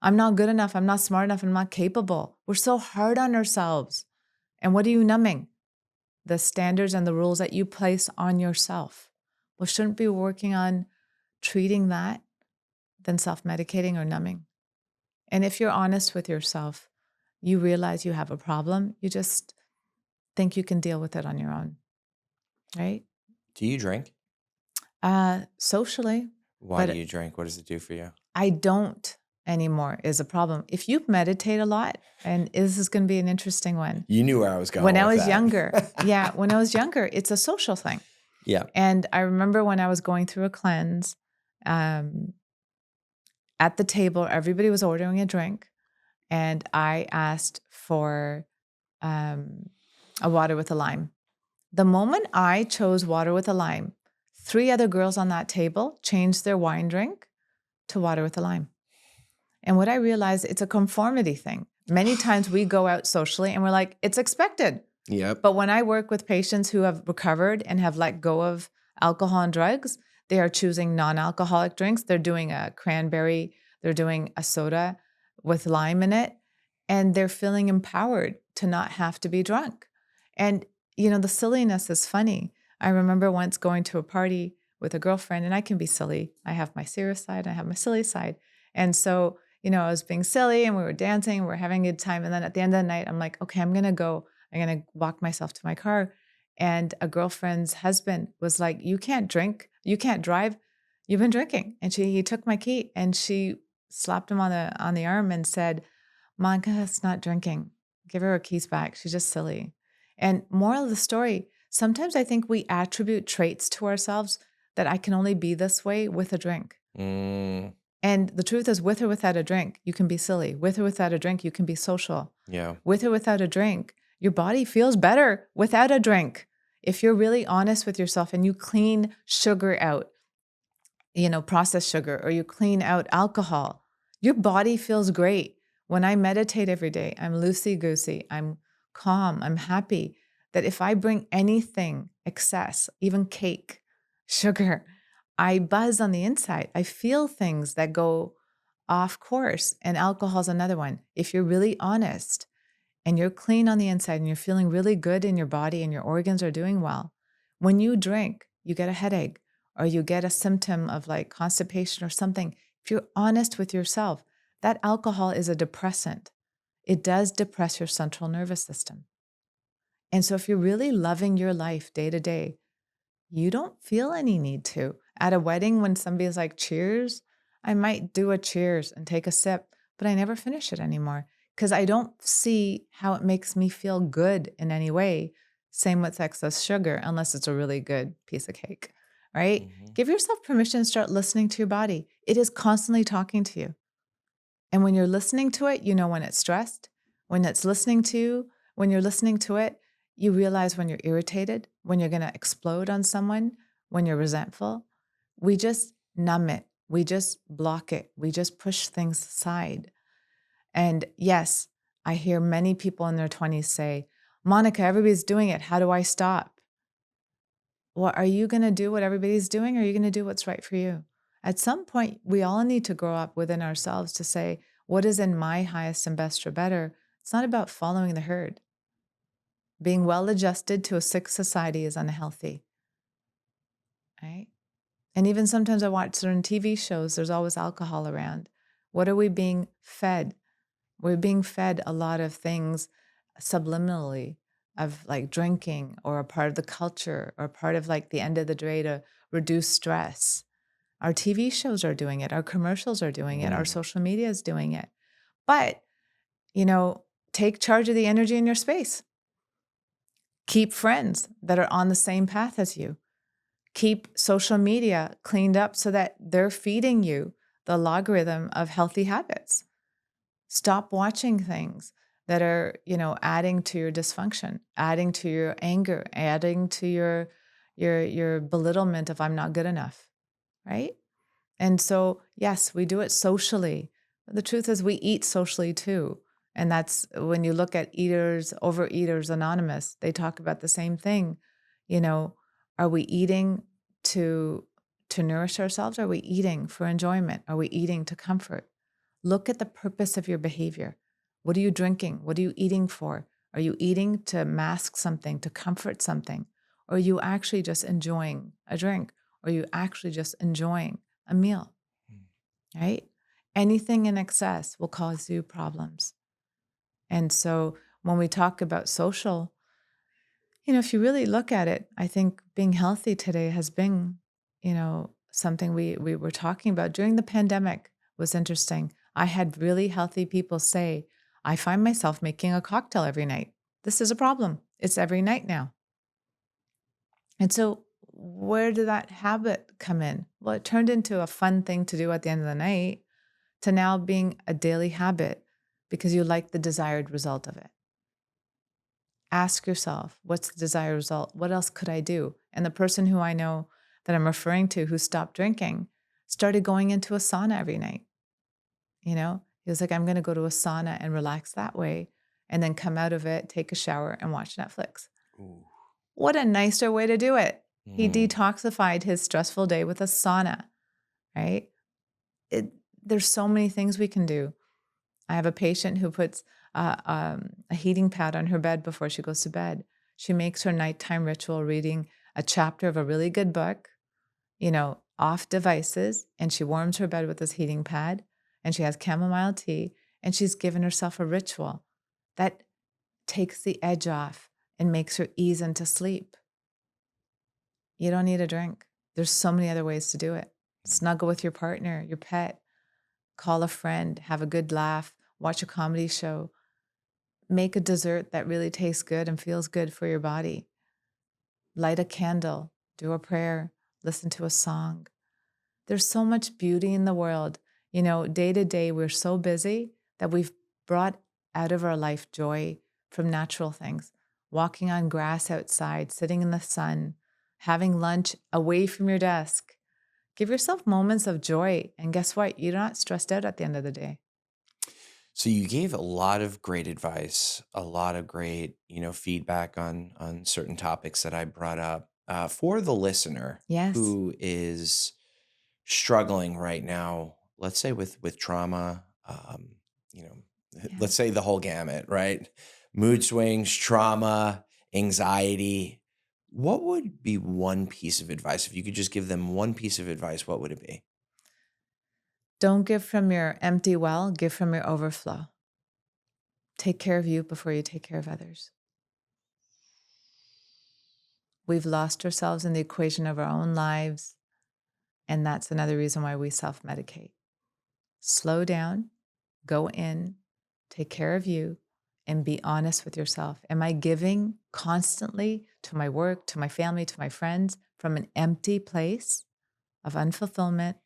I'm not good enough. I'm not smart enough. I'm not capable. We're so hard on ourselves. And what are you numbing? The standards and the rules that you place on yourself. Well, shouldn't be working on treating that than self-medicating or numbing. And if you're honest with yourself, you realize you have a problem. You just think you can deal with it on your own, right? Do you drink? Socially. Why do you drink? What does it do for you? I don't anymore is a problem. If you meditate a lot, and this is going to be an interesting one. You knew where I was going When I with was that. younger, when I was younger, it's a social thing. Yeah. And I remember when I was going through a cleanse, At the table, everybody was ordering a drink, and I asked for um, a water with a lime. The moment I chose water with a lime, 3 other girls on that table changed their wine drink to water with a lime. And what I realized, it's a conformity thing. Many times we go out socially and we're like, it's expected. Yep. But when I work with patients who have recovered and have let go of alcohol and drugs, they are choosing non-alcoholic drinks. They're doing a cranberry, they're doing a soda with lime in it, and they're feeling empowered to not have to be drunk. And, the silliness is funny. I remember once going to a party with a girlfriend, and I can be silly. I have my serious side, I have my silly side. And so, I was being silly and we were dancing, we were having a good time. And then at the end of the night, I'm like, okay, I'm going to walk myself to my car. And a girlfriend's husband was like, you can't drink, you can't drive, you've been drinking. And he took my key and she slapped him on the arm and said, Monica's not drinking. Give her keys back. She's just silly. And moral of the story, sometimes I think we attribute traits to ourselves that I can only be this way with a drink. Mm, And the truth is, with or without a drink, you can be silly. With or without a drink, you can be social. yeah. With or without a drink, your body feels better without a drink. If you're really honest with yourself and you clean sugar out, processed sugar, or you clean out alcohol, your body feels great. When I meditate every day, I'm loosey-goosey, I'm calm, I'm happy. That if I bring anything excess, even cake, sugar, I buzz on the inside. I feel things that go off course, and alcohol's another one. If you're really honest and you're clean on the inside and you're feeling really good in your body and your organs are doing well, when you drink, you get a headache or you get a symptom of like constipation or something. If you're honest with yourself, that alcohol is a depressant. It does depress your central nervous system. And so if you're really loving your life day to day, you don't feel any need to. At a wedding, when somebody's like, cheers, I might do a cheers and take a sip, but I never finish it anymore because I don't see how it makes me feel good in any way. Same with excess sugar, unless it's a really good piece of cake, right? Mhm. Give yourself permission to start listening to your body. It is constantly talking to you. And when you're listening to it, you know when it's stressed. When it's listening to you, when you're listening to it, you realize when you're irritated, when you're going to explode on someone, when you're resentful. We just numb it. We just block it. We just push things aside. And yes, I hear many people in their 20s say, Monica, everybody's doing it. How do I stop? Well, are you going to do what everybody's doing, or are you going to do what's right for you? At some point, we all need to grow up within ourselves to say, what is in my highest and best or better? It's not about following the herd. Being well adjusted to a sick society is unhealthy, right? And even sometimes I watch certain TV shows, there's always alcohol around. What are we being fed? We're being fed a lot of things subliminally, of like drinking or a part of the culture or part of like the end of the day to reduce stress. Our TV shows are doing it. Our commercials are doing it. Our Mm. social media is doing it. But, take charge of the energy in your space. Keep friends that are on the same path as you. Keep social media cleaned up so that they're feeding you the logarithm of healthy habits. Stop watching things that are, adding to your dysfunction, adding to your anger, adding to your belittlement of I'm not good enough, right? And so, yes, we do it socially. But the truth is we eat socially too. And that's when you look at Overeaters Anonymous, they talk about the same thing. Are we eating to nourish ourselves? Are we eating for enjoyment? Are we eating to comfort? Look at the purpose of your behavior. What are you drinking? What are you eating for? Are you eating to mask something, to comfort something? Or are you actually just enjoying a drink? Or are you actually just enjoying a meal, right? Anything in excess will cause you problems. And so when we talk about social, if you really look at it, I think being healthy today has been, something we were talking about during the pandemic was interesting. I had really healthy people say, I find myself making a cocktail every night. This is a problem. It's every night now. And so where did that habit come in? Well, it turned into a fun thing to do at the end of the night to now being a daily habit because you like the desired result of it. Ask yourself, what's the desired result? What else could I do? And the person who I know that I'm referring to who stopped drinking started going into a sauna every night. He was like, I'm going to go to a sauna and relax that way and then come out of it, take a shower and watch Netflix. Ooh. What a nicer way to do it. He Mm. detoxified his stressful day with a sauna, right? There's so many things we can do. I have a patient who puts a heating pad on her bed before she goes to bed. She makes her nighttime ritual reading a chapter of a really good book, off devices, and she warms her bed with this heating pad, and she has chamomile tea, and she's given herself a ritual that takes the edge off and makes her ease into sleep. You don't need a drink. There's so many other ways to do it. Snuggle with your partner, your pet, call a friend, have a good laugh, watch a comedy show, make a dessert that really tastes good and feels good for your body. Light a candle, do a prayer, listen to a song. There's so much beauty in the world. Day to day, we're so busy that we've brought out of our life joy from natural things. Walking on grass outside, sitting in the sun, having lunch away from your desk. Give yourself moments of joy. And guess what? You're not stressed out at the end of the day. So you gave a lot of great advice, a lot of great, feedback on certain topics that I brought up. For the listener Yes. who is struggling right now, let's say with trauma, you know, let's say the whole gamut, right? Mood swings, trauma, anxiety. What would be one piece of advice? If you could just give them one piece of advice, what would it be? Don't give from your empty well, give from your overflow. Take care of you before you take care of others. We've lost ourselves in the equation of our own lives, and that's another reason why we self-medicate. Slow down, go in, take care of you, and be honest with yourself. Am I giving constantly to my work, to my family, to my friends from an empty place of unfulfillment,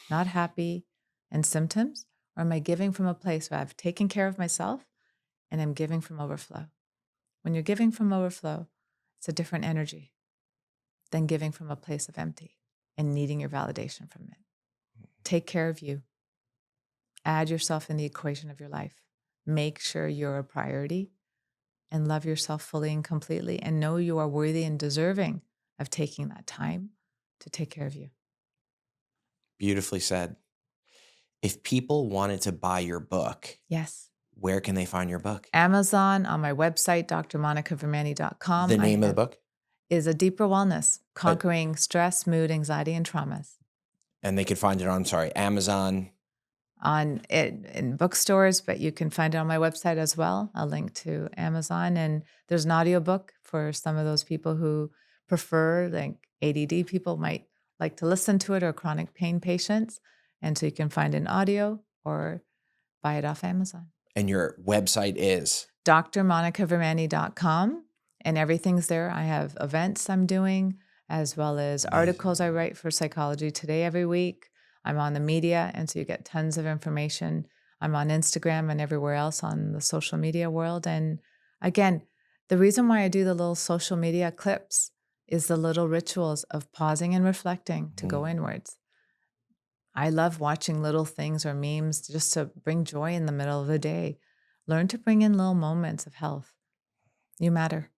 not happy, and symptoms? Or am I giving from a place where I've taken care of myself and I'm giving from overflow? When you're giving from overflow, it's a different energy than giving from a place of empty and needing your validation from it. Take care of you. Add yourself in the equation of your life. Make sure you're a priority and love yourself fully and completely and know you are worthy and deserving of taking that time to take care of you. Beautifully said. If people wanted to buy your book, Yes. where can they find your book? Amazon, on my website, drmonicavermani.com. The name of the book? Is A Deeper Wellness, Conquering Stress, Mood, Anxiety, and Traumas. And they could find it on, Amazon. On it in bookstores, but you can find it on my website as well. I'll link to Amazon. And there's an audiobook for some of those people who prefer, like ADD people might like to listen to it, or chronic pain patients. And so you can find an audio or buy it off Amazon. And your website is? drmonicavermani.com. And everything's there. I have events I'm doing, as well as articles I write for Psychology Today every week. I'm on the media, and so you get tons of information. I'm on Instagram and everywhere else on the social media world. And again, the reason why I do the little social media clips is the little rituals of pausing and reflecting to go inwards. I love watching little things or memes just to bring joy in the middle of the day. Learn to bring in little moments of health. You matter.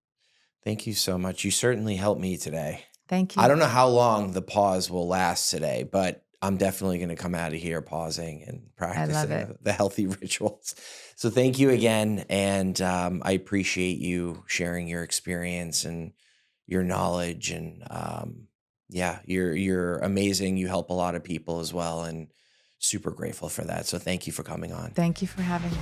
Thank you so much. You certainly helped me today. Thank you. I don't know how long the pause will last today, but I'm definitely going to come out of here pausing and practicing the healthy rituals. So thank you again. And I appreciate you sharing your experience and your knowledge. And you're amazing. You help a lot of people as well. And super grateful for that. So thank you for coming on. Thank you for having me.